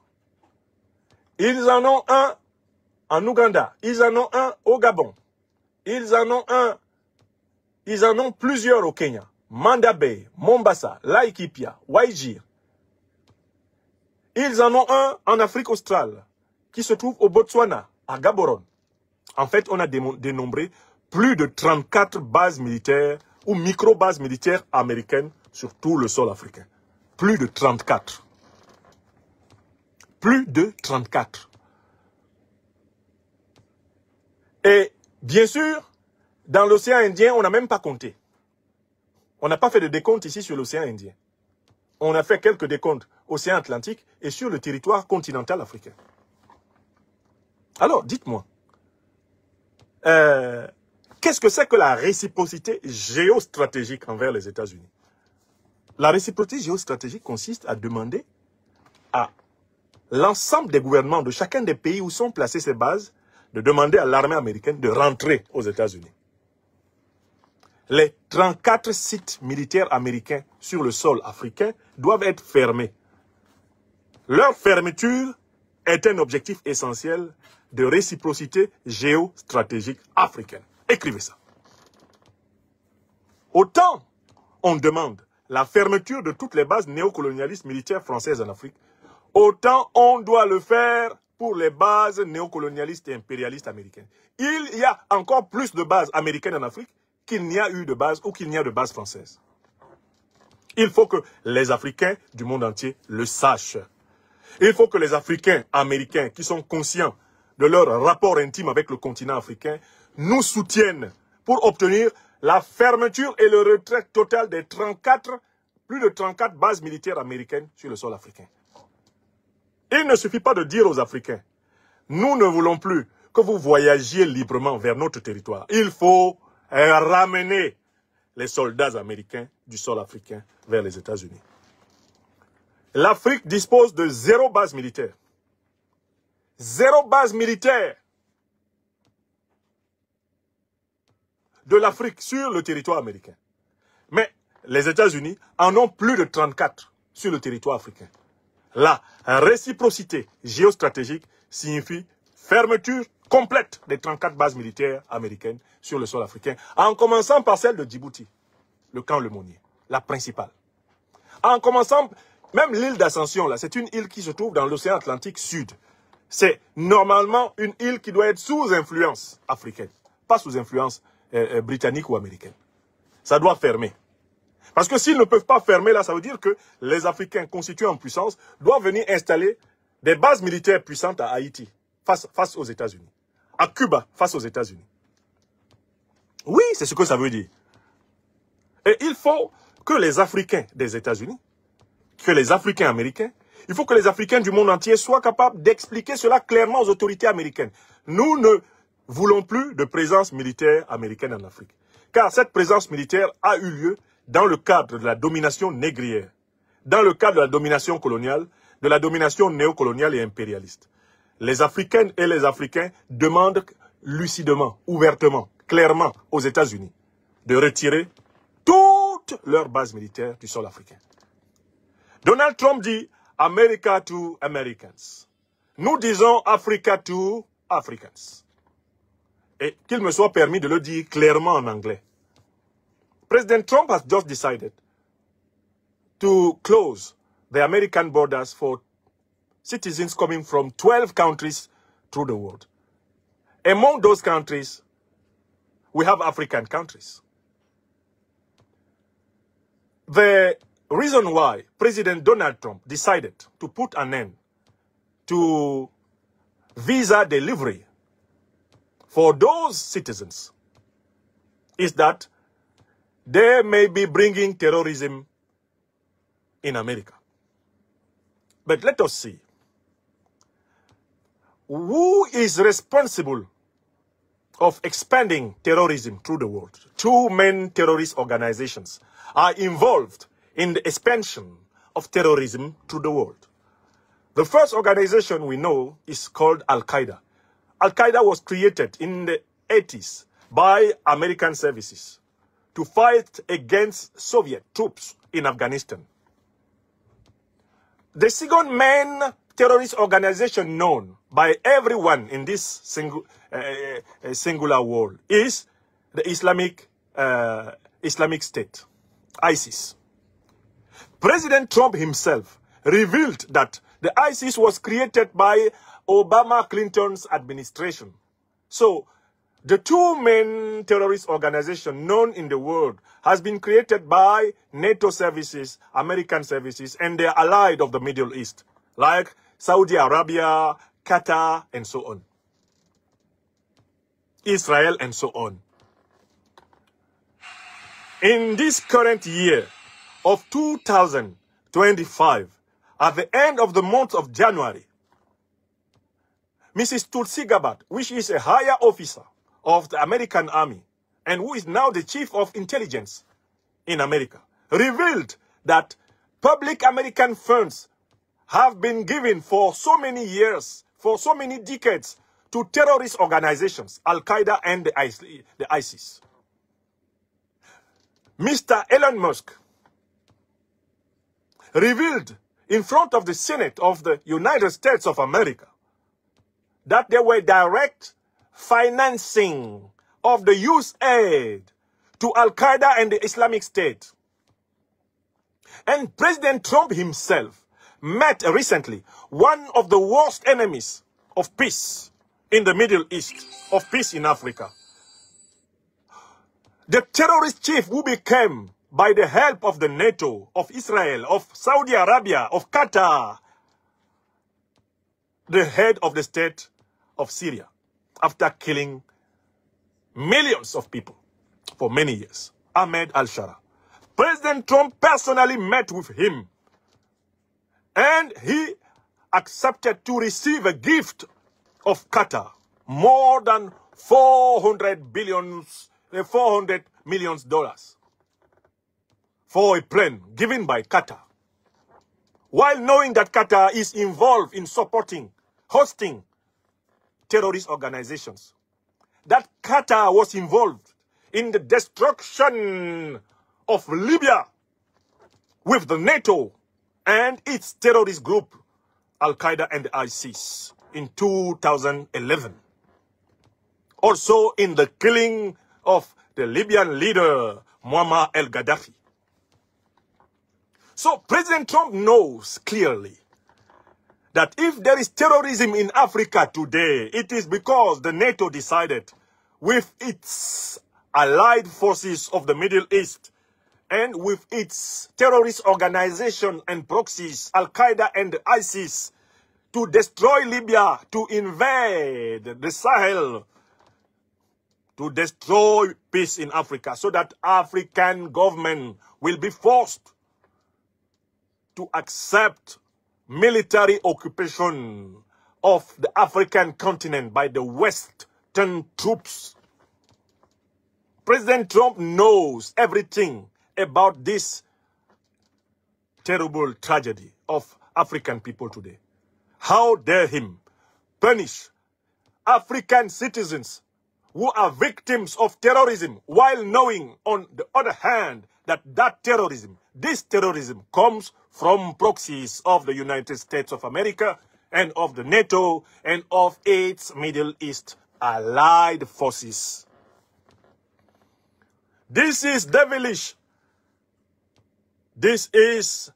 Ils en ont un en Ouganda. Ils en ont un au Gabon. Ils en ont plusieurs au Kenya. Manda Bay, Mombasa, Laikipia, Waijir. Ils en ont un en Afrique australe, qui se trouve au Botswana, à Gaborone. En fait, on a dénombré plus de 34 bases militaires ou micro-bases militaires américaines sur tout le sol africain. Plus de 34. Plus de 34. Et bien sûr, dans l'océan Indien, on n'a même pas compté. On n'a pas fait de décompte ici sur l'océan Indien. On a fait quelques décomptes océan Atlantique et sur le territoire continental africain. Alors, dites-moi, qu'est-ce que c'est que la réciprocité géostratégique envers les États-Unis? La réciprocité géostratégique consiste à demander à l'ensemble des gouvernements de chacun des pays où sont placées ces bases de demander à l'armée américaine de rentrer aux États-Unis. les 34 sites militaires américains sur le sol africain doivent être fermés. Leur fermeture est un objectif essentiel de réciprocité géostratégique africaine. Écrivez ça. Autant on demande la fermeture de toutes les bases néocolonialistes militaires françaises en Afrique, autant on doit le faire pour les bases néocolonialistes et impérialistes américaines. Il y a encore plus de bases américaines en Afrique qu'il n'y a eu de bases ou qu'il n'y a de bases françaises. Il faut que les Africains du monde entier le sachent. Il faut que les Africains américains qui sont conscients de leur rapport intime avec le continent africain nous soutiennent pour obtenir la fermeture et le retrait total des plus de 34 bases militaires américaines sur le sol africain. Il ne suffit pas de dire aux Africains, nous ne voulons plus que vous voyagiez librement vers notre territoire. Il faut ramener les soldats américains du sol africain vers les États-Unis. L'Afrique dispose de 0 base militaire. 0 base militaire de l'Afrique sur le territoire américain. Mais les États-Unis en ont plus de 34 sur le territoire africain. La réciprocité géostratégique signifie fermeture complète des 34 bases militaires américaines sur le sol africain, en commençant par celle de Djibouti, le camp Lemonnier, la principale. En commençant, même l'île d'Ascension, là, c'est une île qui se trouve dans l'océan Atlantique Sud. C'est normalement une île qui doit être sous influence africaine, pas sous influence britannique ou américaine. Ça doit fermer. Parce que s'ils ne peuvent pas fermer, là, ça veut dire que les Africains constitués en puissance doivent venir installer des bases militaires puissantes à Haïti, face aux États-Unis. À Cuba, face aux États-Unis. Oui, c'est ce que ça veut dire. Et il faut que les Africains des États-Unis, que les Africains américains, il faut que les Africains du monde entier soient capables d'expliquer cela clairement aux autorités américaines. Nous ne voulons plus de présence militaire américaine en Afrique. Car cette présence militaire a eu lieu dans le cadre de la domination négrière, dans le cadre de la domination coloniale, de la domination néocoloniale et impérialiste. Les Africaines et les Africains demandent lucidement, ouvertement, clairement aux États-Unis de retirer toutes leurs bases militaires du sol africain. Donald Trump dit « America to Americans ». Nous disons « Africa to Africans ». Et qu'il me soit permis de le dire clairement en anglais. President Trump has just decided to close the American borders for citizens coming from 12 countries through the world. Among those countries, we have African countries. The reason why President Donald Trump decided to put an end to visa delivery for those citizens is that they may be bringing terrorism in America. But let us see. Who is responsible of expanding terrorism through the world? 2 main terrorist organizations are involved in the expansion of terrorism through the world. The first organization we know is called Al-Qaeda. Al-Qaeda was created in the 80s by American services to fight against Soviet troops in Afghanistan. The second main terrorist organization known by everyone in this singular world is the Islamic State, ISIS. President Trump himself revealed that the ISIS was created by Obama-Clinton's administration. So, the 2 main terrorist organizations known in the world has been created by NATO services, American services, and their allied of the Middle East, like Saudi Arabia, Qatar, and so on. Israel, and so on. In this current year of 2025, at the end of the month of January, Mrs. Tulsi Gabbard, which is a higher officer of the American Army, and who is now the chief of intelligence in America, revealed that public American funds have been given for so many years, for so many decades, to terrorist organizations, Al-Qaeda and the ISIS. Mr. Elon Musk revealed in front of the Senate of the United States of America that there were direct financing of the US aid to Al-Qaeda and the Islamic State. And President Trump himself met recently one of the worst enemies of peace in the Middle East, of peace in Africa. The terrorist chief who became, by the help of the NATO, of Israel, of Saudi Arabia, of Qatar, the head of the state of Syria, after killing millions of people for many years, Ahmed al-Shara. President Trump personally met with him, and he accepted to receive a gift of Qatar, more than $400 million for a plane given by Qatar, while knowing that Qatar is involved in supporting, hosting terrorist organizations. That Qatar was involved in the destruction of Libya with the NATO and its terrorist group, Al-Qaeda and ISIS, in 2011. Also in the killing of the Libyan leader, Muammar al-Gaddafi. So President Trump knows clearly that if there is terrorism in Africa today, it is because the NATO decided, with its allied forces of the Middle East and with its terrorist organization and proxies, Al-Qaeda and ISIS, to destroy Libya, to invade the Sahel, to destroy peace in Africa, so that African government will be forced to accept military occupation of the African continent by the Western troops. President Trump knows everything about this terrible tragedy of African people today. How dare him punish African citizens who are victims of terrorism, while knowing, on the other hand, that this terrorism comes from proxies of the United States of America and of the NATO and of its Middle East allied forces. This is devilish. This is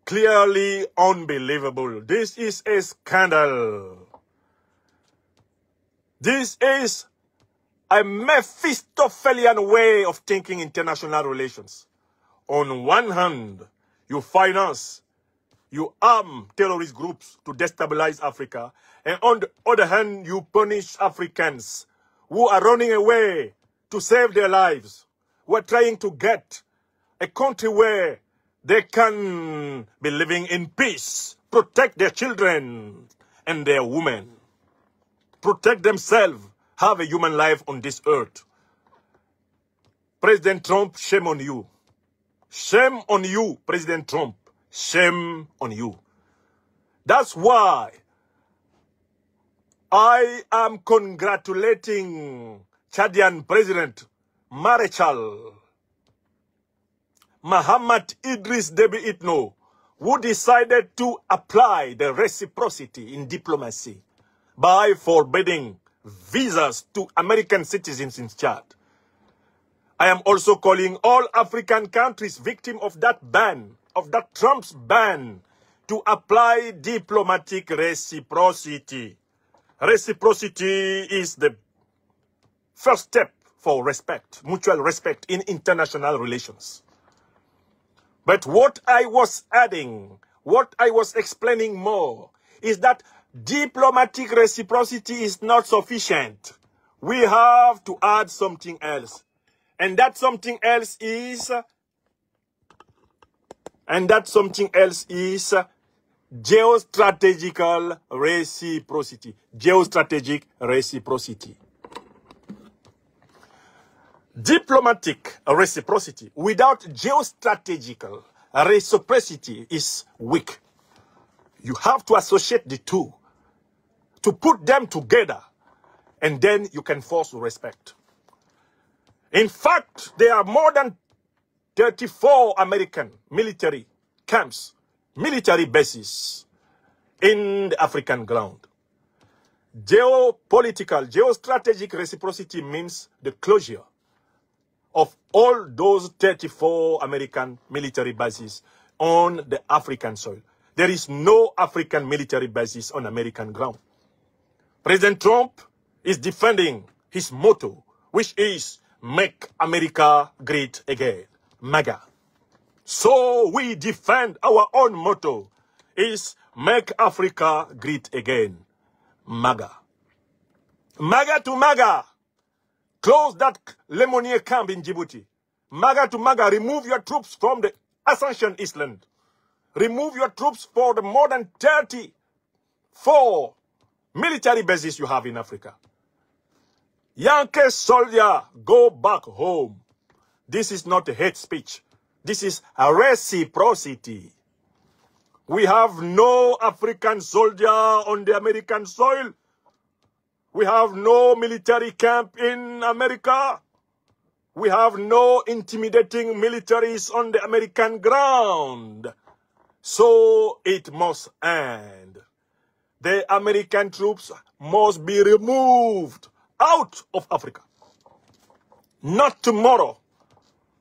clearly unbelievable. This is a scandal. This is a Mephistophelian way of thinking international relations. On one hand, you finance, you arm terrorist groups to destabilize Africa, and on the other hand, you punish Africans who are running away to save their lives, who are trying to get a country where they can be living in peace, protect their children and their women, protect themselves, have a human life on this earth. President Trump, shame on you. Shame on you, President Trump. Shame on you. That's why I am congratulating Chadian President Marechal Muhammad Idris Deby Itno, who decided to apply the reciprocity in diplomacy by forbidding visas to American citizens in Chad. I am also calling all African countries victim of that ban, of that Trump's ban, to apply diplomatic reciprocity. Reciprocity is the first step for respect, mutual respect in international relations. But what I was adding, what I was explaining more, is that diplomatic reciprocity is not sufficient. We have to add something else. And that something else is geostrategical reciprocity. Geostrategic reciprocity. Diplomatic reciprocity without geostrategical reciprocity is weak. You have to associate the two, to put them together, and then you can force respect. In fact, there are more than 34 American military camps, military bases in the African ground. Geopolitical, geostrategic reciprocity means the closure of all those 34 American military bases on the African soil. There is no African military bases on American ground. President Trump is defending his motto, which is Make America Great Again, MAGA. So we defend our own motto, is Make Africa Great Again, MAGA. MAGA to MAGA. Close that Lemonnier camp in Djibouti. MAGA to MAGA. Remove your troops from the Ascension Island. Remove your troops for the more than 34 military bases you have in Africa. Yankee soldier, go back home. This is not a hate speech. This is a reciprocity. We have no African soldier on the American soil. We have no military camp in America. We have no intimidating militaries on the American ground. So it must end. The American troops must be removed out of Africa. Not tomorrow,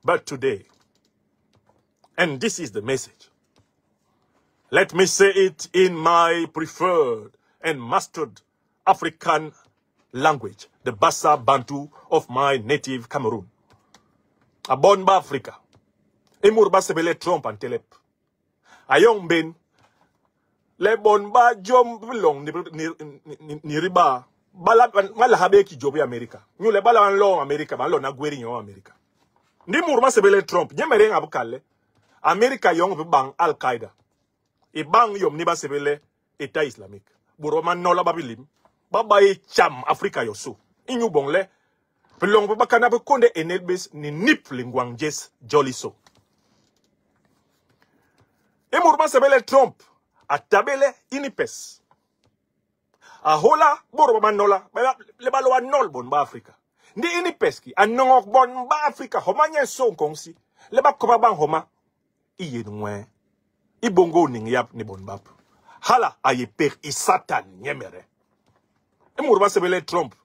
but today. And this is the message. Let me say it in my preferred and mastered African language, the Bassa Bantu of my native Cameroon. Abonba Africa. Emurba sebele Trump and Telep. Ayong ben. Le bonba jom long ni riba. Bala habe ki jobi America. Nyu le bala long America. Bala na gweri nyo America. Ndi murba sebele Trump. Nyemere abukale. America yong bang Al-Qaeda. I bang yom niba sebele État islamique. Buroma nola babilim. Baba e cham Afrika yoso. Inyu bongle. Pelong baba kanabe konde enelbes ni nip lingwangjes joliso. E murba sebele Trump. Atabele inipes. Ahola buroma nola. Le balo nol bon ba Afrika. Ndi inipes ki. Anongok bon ba Afrika. Homa nye son kongsi. Le ba koba bang homa. Iye nwe. Ibongo ning yap ni bon bap. Hala aye per i satan nyemere. E murba sebele Trump.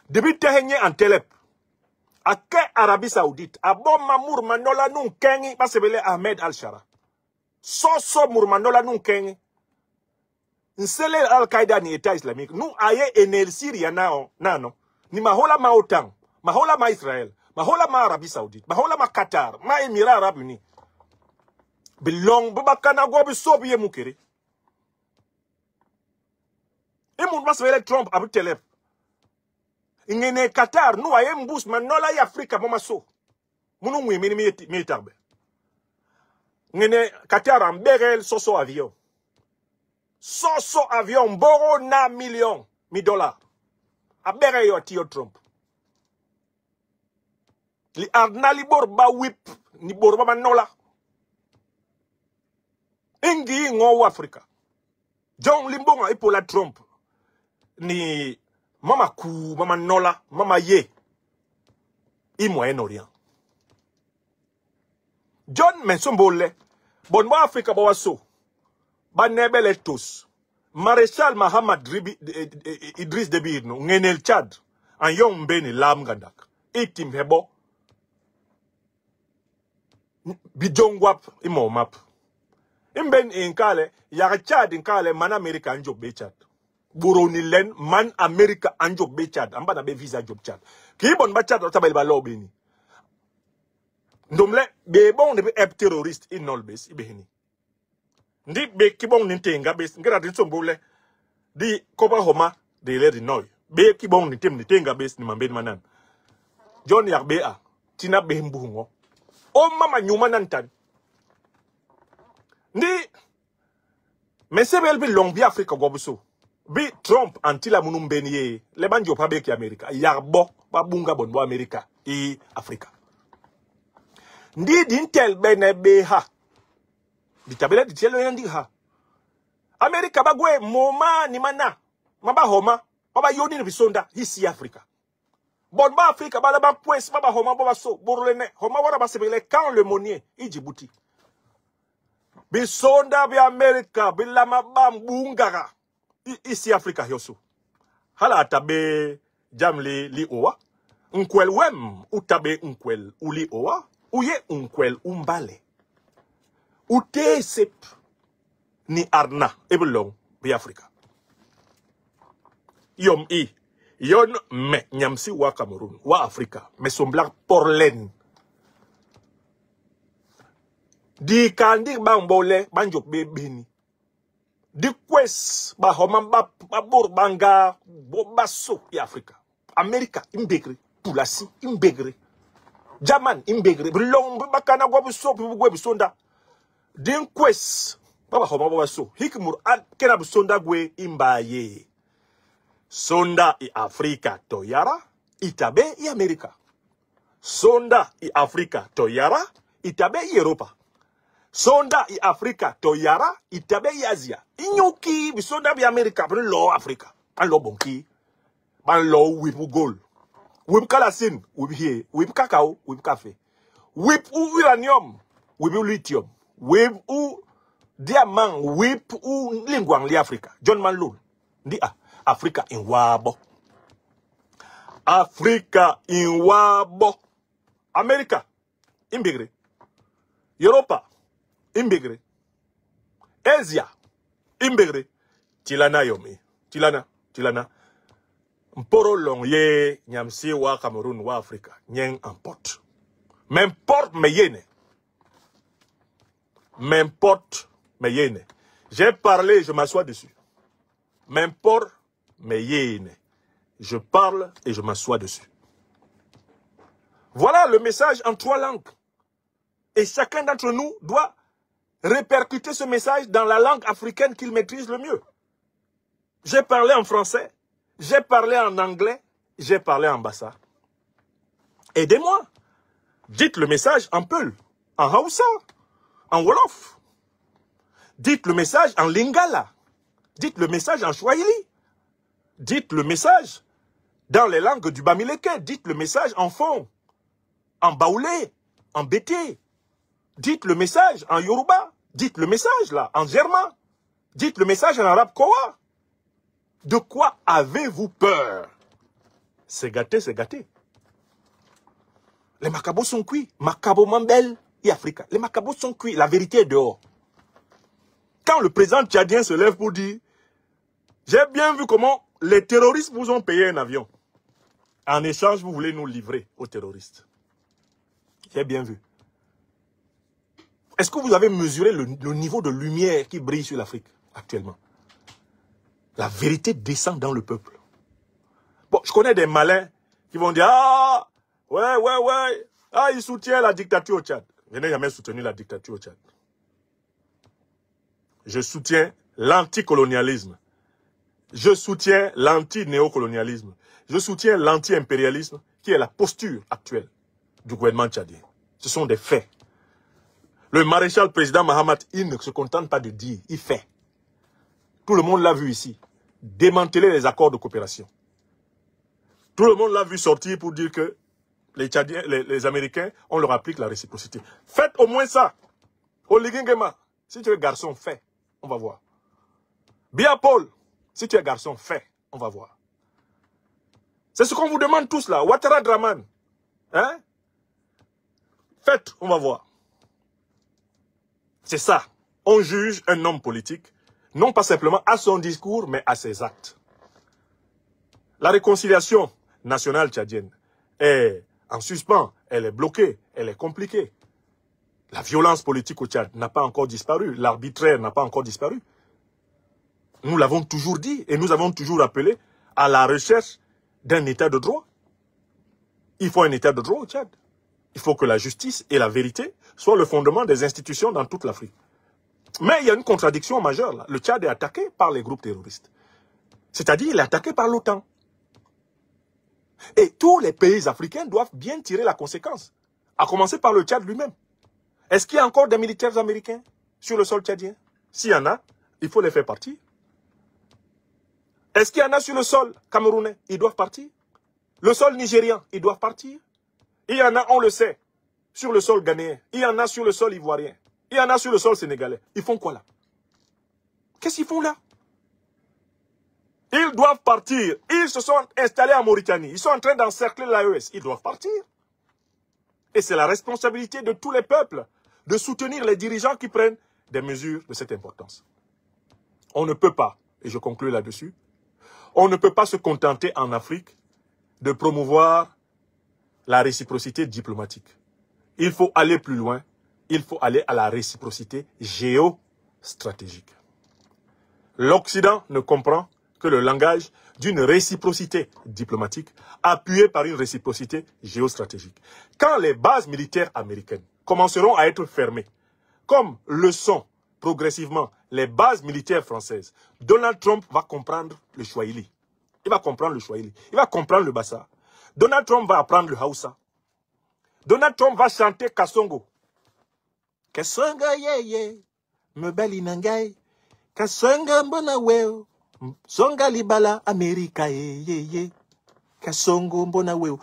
Depuis tehenye Antelep. Ake Arabie Saoudite. Abon mamour manola nun kengi. Ba sebele Ahmed Al-Shara. So murmanola nun kengi. Nsele Al-Qaeda ni État islamique. Nou aye enel Syria nano. Ni mahola ma OTAN. Mahola ma Israël. Mahola ma Arabie Saoudite. Mahola ma Qatar. Ma Émirats Arabes Unis. Belong babakana gobi sobi ye mukere. E moun basvele Trump abu Telep. Ingene Qatar nou aye mbous manola ya Afrika mama so. Mounou mwe mi tarbe. Ngene Qatar amberel soso avion. Soso avion mboro na million $1,000,000. Abere yo tiyo Trump. Li arnali borba whip ni borba manola. Ingi ngo Afrika. John Limbonga ipola Trump. Ni mama ku, mama nola, mama ye. I Moyen-Orient. John mensombole. Bon ba Afrika ba waso. Ba nebele tos. Maréchal Mahamad Idriss Déby no ngenel Chad. An yon mbeni lam gandak. Itim hebo. Bidjongwap imo map. Imben inkale, yaka Chad inkale man America anjob be Chad. Buroni len man America anjob be Chad. Amba na be visa job Chad. Ki bon ba Chad otabel ba lo beni. Ndomle, be bon de be ep terrorist in nolbes ibehini. Ndi be kibong nintenga bes, ngera dinsombole, di koba homa, de le di noy. Be kibong nintenga bes ni mamben manan. John yak be a, tina be mbuhungo. O mama nyuma nantan. Ndi mesebel bi long bi Afrika gobuso bi Trump antila munum benye le banjo pa be ki America yarbo ba bunga bonbo America e Afrika ndi dintel bene be ha ditabele ditelo yandi ha America bagwe moma ni mana maba homa baba yoni ni bisonda hisi Afrika Bon, ba Afrique, ba la ba pues, ba homa ba so, borlene, homa wara ba sebele quand le monier, i Djibouti. Bi sonda bi Amerika, bi lama ba mbungara. Ici Afrika yosu. Hala tabe jamli li owa. Unkwel wem, ou tabe unkwel ou li owa. Ou ye unkwel umbale. Ou te sep ni arna ebelong bi Afrika. Yom i. Yon me nyamsi wa Cameroun, wa Afrika. Me somblak porlen. Di kandik bang bole, banjok be beni. Di kwes, ba homan ba bor banga, bo baso i Afrika. Amerika imbegre, pulasi imbegre. Jaman imbegre, brilong bakana gwabu so, gwabu sonda. Di kwes, ba homan ba baso. Hikmur ad kena sonda gwe imbaye. Sonda i Afrika toyara, itabe i Amerika. Sonda i Afrika toyara, itabe i Europa. Sonda i Afrika toyara, itabe i Asia. Inyoki, bisonda bi Amerika, pero lo Afrika. An lo bonki, ban lo wipu gold. Wip kalasin, wip here, wip kakao, wip cafe. Wip u uranium, wip u lithium. Wip u diamant, wip u lingwang li Afrika. John Manlul, di Afrika in wabo. Afrika in wabo. Amerika, imbigre. Europa, imbigre. Asia, imbigre. Tilana yomi. Tilana. Mporo long ye nyamsi wa Cameroun wa Afrika. Nyeng importe. M'importe me yene. M'importe me yene. J'ai parlé, je m'assois dessus. M'importe me yene. Je parle et je m'assois dessus. Voilà le message en 3 langues. Et chacun d'entre nous doit répercuter ce message dans la langue africaine qu'il maîtrise le mieux. J'ai parlé en français, j'ai parlé en anglais, j'ai parlé en bassa. Aidez-moi. Dites le message en Peul, en Hausa, en Wolof. Dites le message en Lingala. Dites le message en Swahili. Dites le message dans les langues du Bamileke. Dites le message en Fon, en Baoulé, en Bété. Dites le message en Yoruba. Dites le message là, en germain. Dites le message en arabe koa. De quoi avez-vous peur? C'est gâté, c'est gâté. Les macabos sont cuits. Macabo Mambel et Africa. Les macabos sont cuits. La vérité est dehors. Quand le président tchadien se lève pour dire « J'ai bien vu comment les terroristes vous ont payé un avion. En échange, vous voulez nous livrer aux terroristes. » J'ai bien vu. Est-ce que vous avez mesuré le niveau de lumière qui brille sur l'Afrique actuellement? La vérité descend dans le peuple. Bon, je connais des malins qui vont dire « Ah, ouais, ah, il soutient la dictature au Tchad. » Je n'ai jamais soutenu la dictature au Tchad. Je soutiens l'anticolonialisme. Je soutiens l'anti-néocolonialisme. Je soutiens l'anti-impérialisme, qui est la posture actuelle du gouvernement tchadien. Ce sont des faits. Le maréchal président Mahamat, il ne se contente pas de dire, il fait. Tout le monde l'a vu ici. Démanteler les accords de coopération. Tout le monde l'a vu sortir pour dire que les Tchadiens, les Américains, on leur applique la réciprocité. Faites au moins ça. Oligingema, si tu es garçon, fais. On va voir. Bia Paul, si tu es garçon, fais. On va voir. C'est ce qu'on vous demande tous là. Ouattara Draman. Hein? Faites, on va voir. C'est ça. On juge un homme politique, non pas simplement à son discours, mais à ses actes. La réconciliation nationale tchadienne est en suspens, elle est bloquée, elle est compliquée. La violence politique au Tchad n'a pas encore disparu, l'arbitraire n'a pas encore disparu. Nous l'avons toujours dit et nous avons toujours appelé à la recherche d'un état de droit. Il faut un état de droit au Tchad. Il faut que la justice et la vérité soient le fondement des institutions dans toute l'Afrique. Mais il y a une contradiction majeure là. Le Tchad est attaqué par les groupes terroristes. C'est-à-dire il est attaqué par l'OTAN. Et tous les pays africains doivent bien tirer la conséquence. À commencer par le Tchad lui-même. Est-ce qu'il y a encore des militaires américains sur le sol tchadien? S'il y en a, il faut les faire partir. Est-ce qu'il y en a sur le sol camerounais? Ils doivent partir. Le sol nigérien, ils doivent partir. Il y en a, on le sait, sur le sol ghanéen. Il y en a sur le sol ivoirien. Il y en a sur le sol sénégalais. Ils font quoi là? Qu'est-ce qu'ils font là? Ils doivent partir. Ils se sont installés en Mauritanie. Ils sont en train d'encercler l'AES. Ils doivent partir. Et c'est la responsabilité de tous les peuples de soutenir les dirigeants qui prennent des mesures de cette importance. On ne peut pas, et je conclue là-dessus, on ne peut pas se contenter en Afrique de promouvoir la réciprocité diplomatique. Il faut aller plus loin. Il faut aller à la réciprocité géostratégique. L'Occident ne comprend que le langage d'une réciprocité diplomatique appuyée par une réciprocité géostratégique. Quand les bases militaires américaines commenceront à être fermées, comme le sont progressivement les bases militaires françaises, Donald Trump va comprendre le Swahili. Il va comprendre le Swahili. Il va comprendre le Bassa. Donald Trump va apprendre le Hausa. Donald Trump va chanter Kasongo. Kasonga ye ye, mebeli nangai. Kasonga mbona weo, songa libala Amerika ye ye ye. Kasongo mbona weo.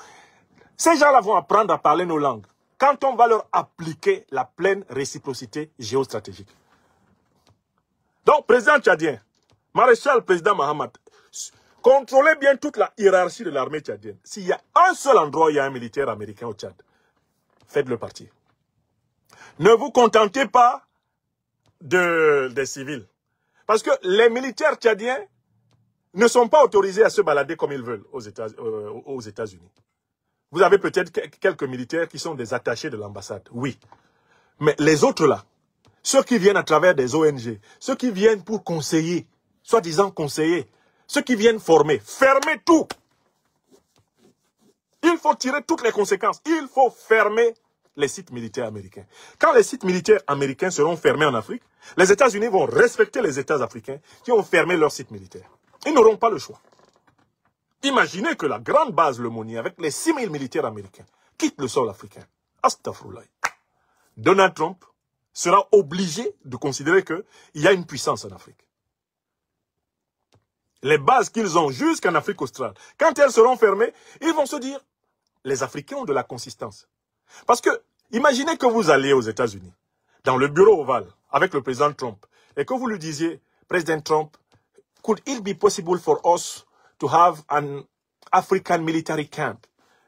Ces gens-là vont apprendre à parler nos langues quand on va leur appliquer la pleine réciprocité géostratégique. Donc, président tchadien, maréchal président Mahamat, contrôlez bien toute la hiérarchie de l'armée tchadienne. S'il y a un seul endroit où il y a un militaire américain au Tchad, faites-le partir. Ne vous contentez pas des civils. Parce que les militaires tchadiens ne sont pas autorisés à se balader comme ils veulent aux États-Unis. Vous avez peut-être quelques militaires qui sont des attachés de l'ambassade, oui. Mais les autres là, ceux qui viennent à travers des ONG, ceux qui viennent pour conseiller, soi-disant conseiller, ceux qui viennent former, fermez tout. Il faut tirer toutes les conséquences. Il faut fermer les sites militaires américains. Quand les sites militaires américains seront fermés en Afrique, les États-Unis vont respecter les États africains qui ont fermé leurs sites militaires. Ils n'auront pas le choix. Imaginez que la grande base Lemonier, avec les 6000 militaires américains, quitte le sol africain. Astaghfirullah. Donald Trump sera obligé de considérer qu'il y a une puissance en Afrique. Les bases qu'ils ont jusqu'en Afrique australe, quand elles seront fermées, ils vont se dire, les Africains ont de la consistance. Parce que, imaginez que vous alliez aux États-Unis, dans le bureau ovale, avec le président Trump, et que vous lui disiez, Président Trump, could it be possible for us to have an African military camp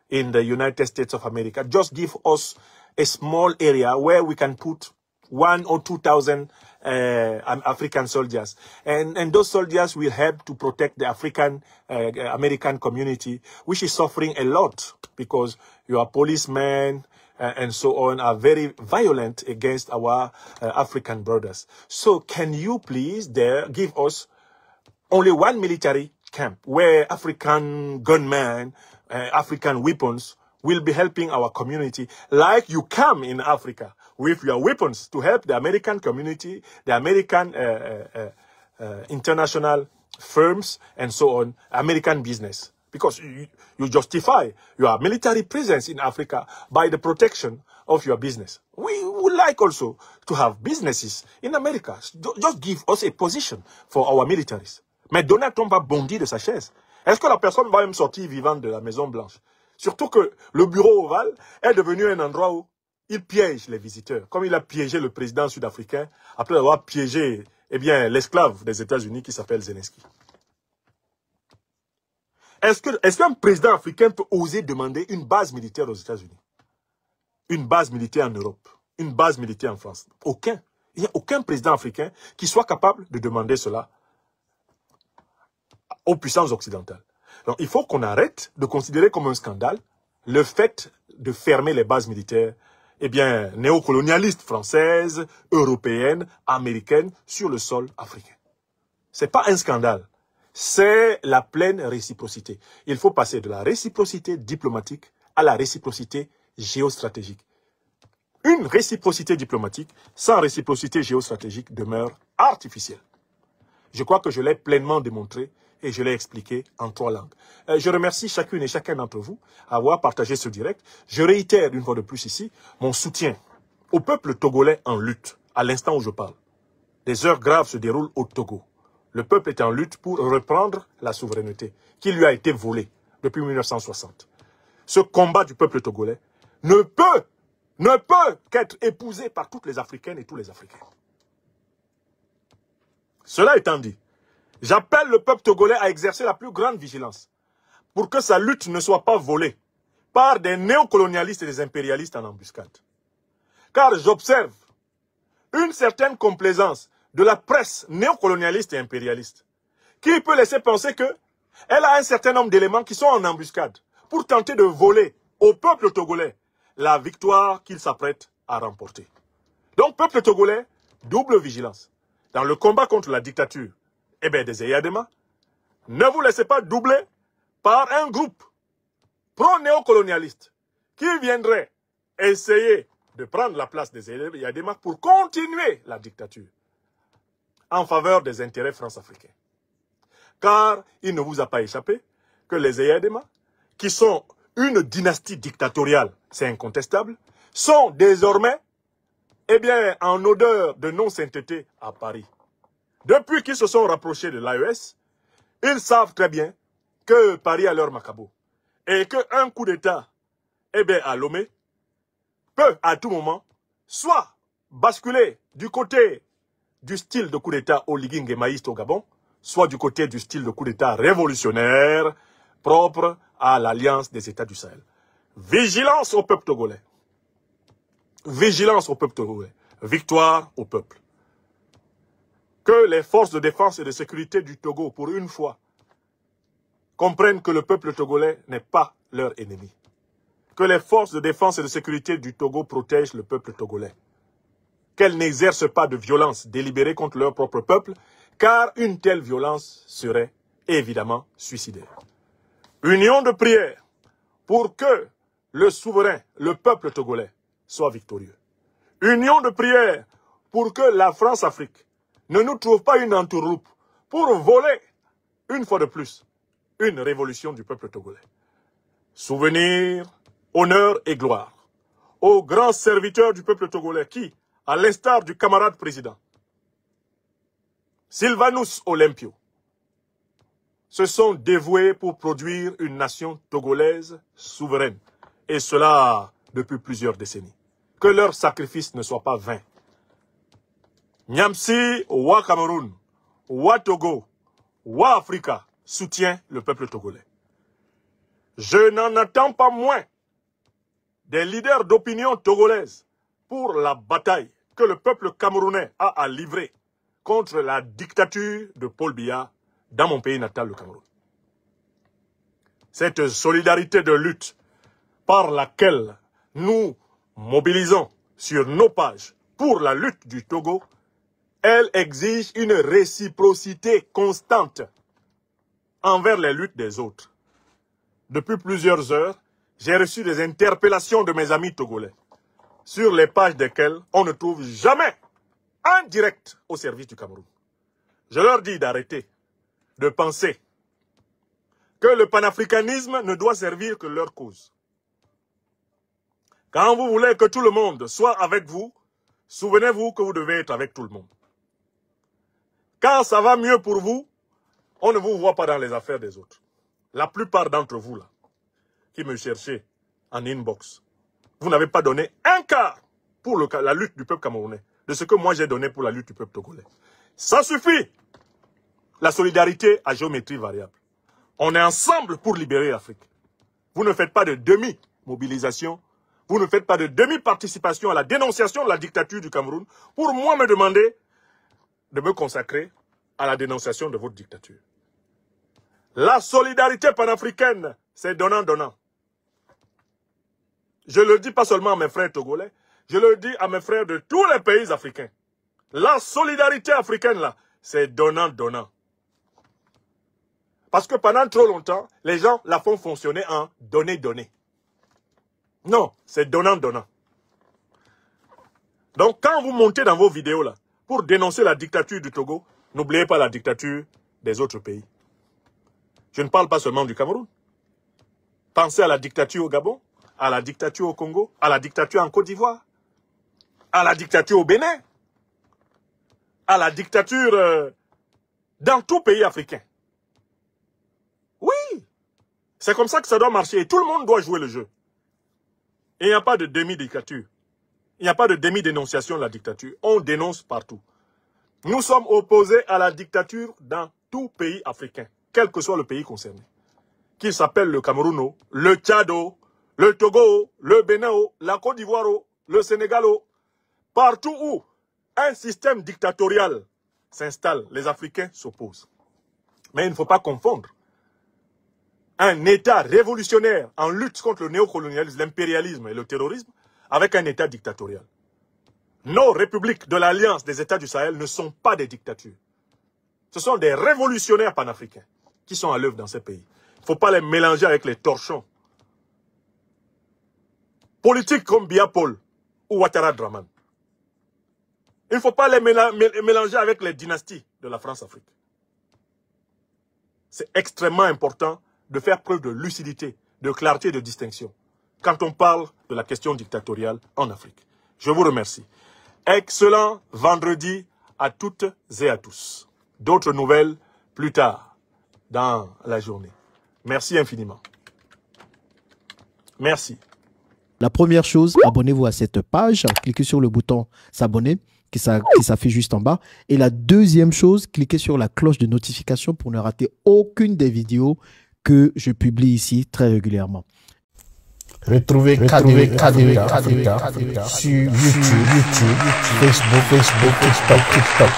in the United States of America? Just give us a small area where we can put 1,000 or 2,000 African soldiers. And those soldiers will help to protect the African American community, which is suffering a lot because your policemen and so on are very violent against our African brothers. So can you please there give us only one military camp where African gunmen, African weapons will be helping our community like you come in Africa with your weapons to help the American community, the American international firms and so on, American business. Because you justify your military presence in Africa by the protection of your business. We would like also to have businesses in America. Just give us a position for our militaries. Mais Donald Trump va bondir de sa chaise. Est-ce que la personne va même sortir vivante de la Maison Blanche? Surtout que le bureau ovale est devenu un endroit où il piège les visiteurs. Comme il a piégé le président sud-africain après avoir piégé l'esclave des États-Unis qui s'appelle Zelensky. Est-ce qu'un président africain peut oser demander une base militaire aux États-Unis? Une base militaire en Europe? Une base militaire en France? Aucun. Il n'y a aucun président africain qui soit capable de demander cela aux puissances occidentales. Donc, il faut qu'on arrête de considérer comme un scandale le fait de fermer les bases militaires, néocolonialistes françaises, européennes, américaines, sur le sol africain. Ce n'est pas un scandale. C'est la pleine réciprocité. Il faut passer de la réciprocité diplomatique à la réciprocité géostratégique. Une réciprocité diplomatique sans réciprocité géostratégique demeure artificielle. Je crois que je l'ai pleinement démontré et je l'ai expliqué en 3 langues. Je remercie chacune et chacun d'entre vous d'avoir partagé ce direct. Je réitère une fois de plus ici mon soutien au peuple togolais en lutte, à l'instant où je parle. Des heures graves se déroulent au Togo. Le peuple est en lutte pour reprendre la souveraineté qui lui a été volée depuis 1960. Ce combat du peuple togolais ne peut qu'être épousé par toutes les Africaines et tous les Africains. Cela étant dit, j'appelle le peuple togolais à exercer la plus grande vigilance pour que sa lutte ne soit pas volée par des néocolonialistes et des impérialistes en embuscade. Car j'observe une certaine complaisance de la presse néocolonialiste et impérialiste qui peut laisser penser qu'elle a un certain nombre d'éléments qui sont en embuscade pour tenter de voler au peuple togolais la victoire qu'il s'apprête à remporter. Donc, peuple togolais, double vigilance. Dans le combat contre la dictature des Eyadema, ne vous laissez pas doubler par un groupe pro-néocolonialiste qui viendrait essayer de prendre la place des Eyadema pour continuer la dictature en faveur des intérêts france-africains. Car il ne vous a pas échappé que les Eyadema, qui sont une dynastie dictatoriale, c'est incontestable, sont désormais en odeur de non-sainteté à Paris. Depuis qu'ils se sont rapprochés de l'AES, ils savent très bien que Paris a leur macabo. Et qu'un coup d'État à Lomé peut à tout moment soit basculer du côté du style de coup d'État oligarque et maïste au Gabon, soit du côté du style de coup d'État révolutionnaire propre à l'Alliance des États du Sahel. Vigilance au peuple togolais. Vigilance au peuple togolais. Victoire au peuple. Que les forces de défense et de sécurité du Togo, pour une fois, comprennent que le peuple togolais n'est pas leur ennemi. Que les forces de défense et de sécurité du Togo protègent le peuple togolais. Qu'elles n'exercent pas de violence délibérée contre leur propre peuple, car une telle violence serait évidemment suicidaire. Union de prière pour que le souverain, le peuple togolais, soit victorieux. Union de prière pour que la France-Afrique ne nous trouve pas une entourloupe pour voler, une fois de plus, une révolution du peuple togolais. Souvenir, honneur et gloire aux grands serviteurs du peuple togolais qui, à l'instar du camarade président, Sylvanus Olympio, se sont dévoués pour produire une nation togolaise souveraine, et cela depuis plusieurs décennies. Que leur sacrifice ne soit pas vain. Niamsi, Wa Cameroun, Wa Togo, Wa Africa soutient le peuple togolais. Je n'en attends pas moins des leaders d'opinion togolaises pour la bataille que le peuple camerounais a à livrer contre la dictature de Paul Biya dans mon pays natal, le Cameroun. Cette solidarité de lutte par laquelle nous mobilisons sur nos pages pour la lutte du Togo, elle exige une réciprocité constante envers les luttes des autres. Depuis plusieurs heures, j'ai reçu des interpellations de mes amis togolais, sur les pages desquelles on ne trouve jamais un direct au service du Cameroun. Je leur dis d'arrêter de penser que le panafricanisme ne doit servir que leur cause. Quand vous voulez que tout le monde soit avec vous, souvenez-vous que vous devez être avec tout le monde. Quand ça va mieux pour vous, on ne vous voit pas dans les affaires des autres. La plupart d'entre vous, là, qui me cherchez en inbox, vous n'avez pas donné un quart pour la lutte du peuple camerounais, de ce que moi j'ai donné pour la lutte du peuple togolais. Ça suffit. La solidarité à géométrie variable. On est ensemble pour libérer l'Afrique. Vous ne faites pas de demi-mobilisation, vous ne faites pas de demi-participation à la dénonciation de la dictature du Cameroun pour moi me demander de me consacrer à la dénonciation de votre dictature. La solidarité panafricaine, c'est donnant-donnant. Je le dis pas seulement à mes frères togolais, je le dis à mes frères de tous les pays africains. La solidarité africaine, là, c'est donnant-donnant. Parce que pendant trop longtemps, les gens la font fonctionner en donner-donner. Non, c'est donnant-donnant. Donc, quand vous montez dans vos vidéos, là, pour dénoncer la dictature du Togo, n'oubliez pas la dictature des autres pays. Je ne parle pas seulement du Cameroun. Pensez à la dictature au Gabon, à la dictature au Congo, à la dictature en Côte d'Ivoire, à la dictature au Bénin, à la dictature dans tout pays africain. Oui, C'est comme ça que ça doit marcher. Et tout le monde doit jouer le jeu. Et il n'y a pas de demi-dictature. Il n'y a pas de demi-dénonciation de la dictature. On dénonce partout. Nous sommes opposés à la dictature dans tout pays africain, quel que soit le pays concerné. Qu'il s'appelle le Cameroun, le Tchad, le Togo, le Bénin, la Côte d'Ivoire, le Sénégal. Partout où un système dictatorial s'installe, les Africains s'opposent. Mais il ne faut pas confondre un État révolutionnaire en lutte contre le néocolonialisme, l'impérialisme et le terrorisme avec un État dictatorial. Nos républiques de l'Alliance des États du Sahel ne sont pas des dictatures. Ce sont des révolutionnaires panafricains qui sont à l'œuvre dans ces pays. Il ne faut pas les mélanger avec les torchons politiques comme Biya Paul ou Ouattara Draman. Il ne faut pas les mélanger avec les dynasties de la France-Afrique. C'est extrêmement important de faire preuve de lucidité, de clarté et de distinction quand on parle de la question dictatoriale en Afrique. Je vous remercie. Excellent vendredi à toutes et à tous. D'autres nouvelles plus tard dans la journée. Merci infiniment. Merci. La première chose, abonnez-vous à cette page. Cliquez sur le bouton s'abonner qui s'affiche juste en bas. Et la deuxième chose, cliquez sur la cloche de notification pour ne rater aucune des vidéos que je publie ici très régulièrement. Retrouvez KDW Africa sur YouTube, Facebook, TikTok.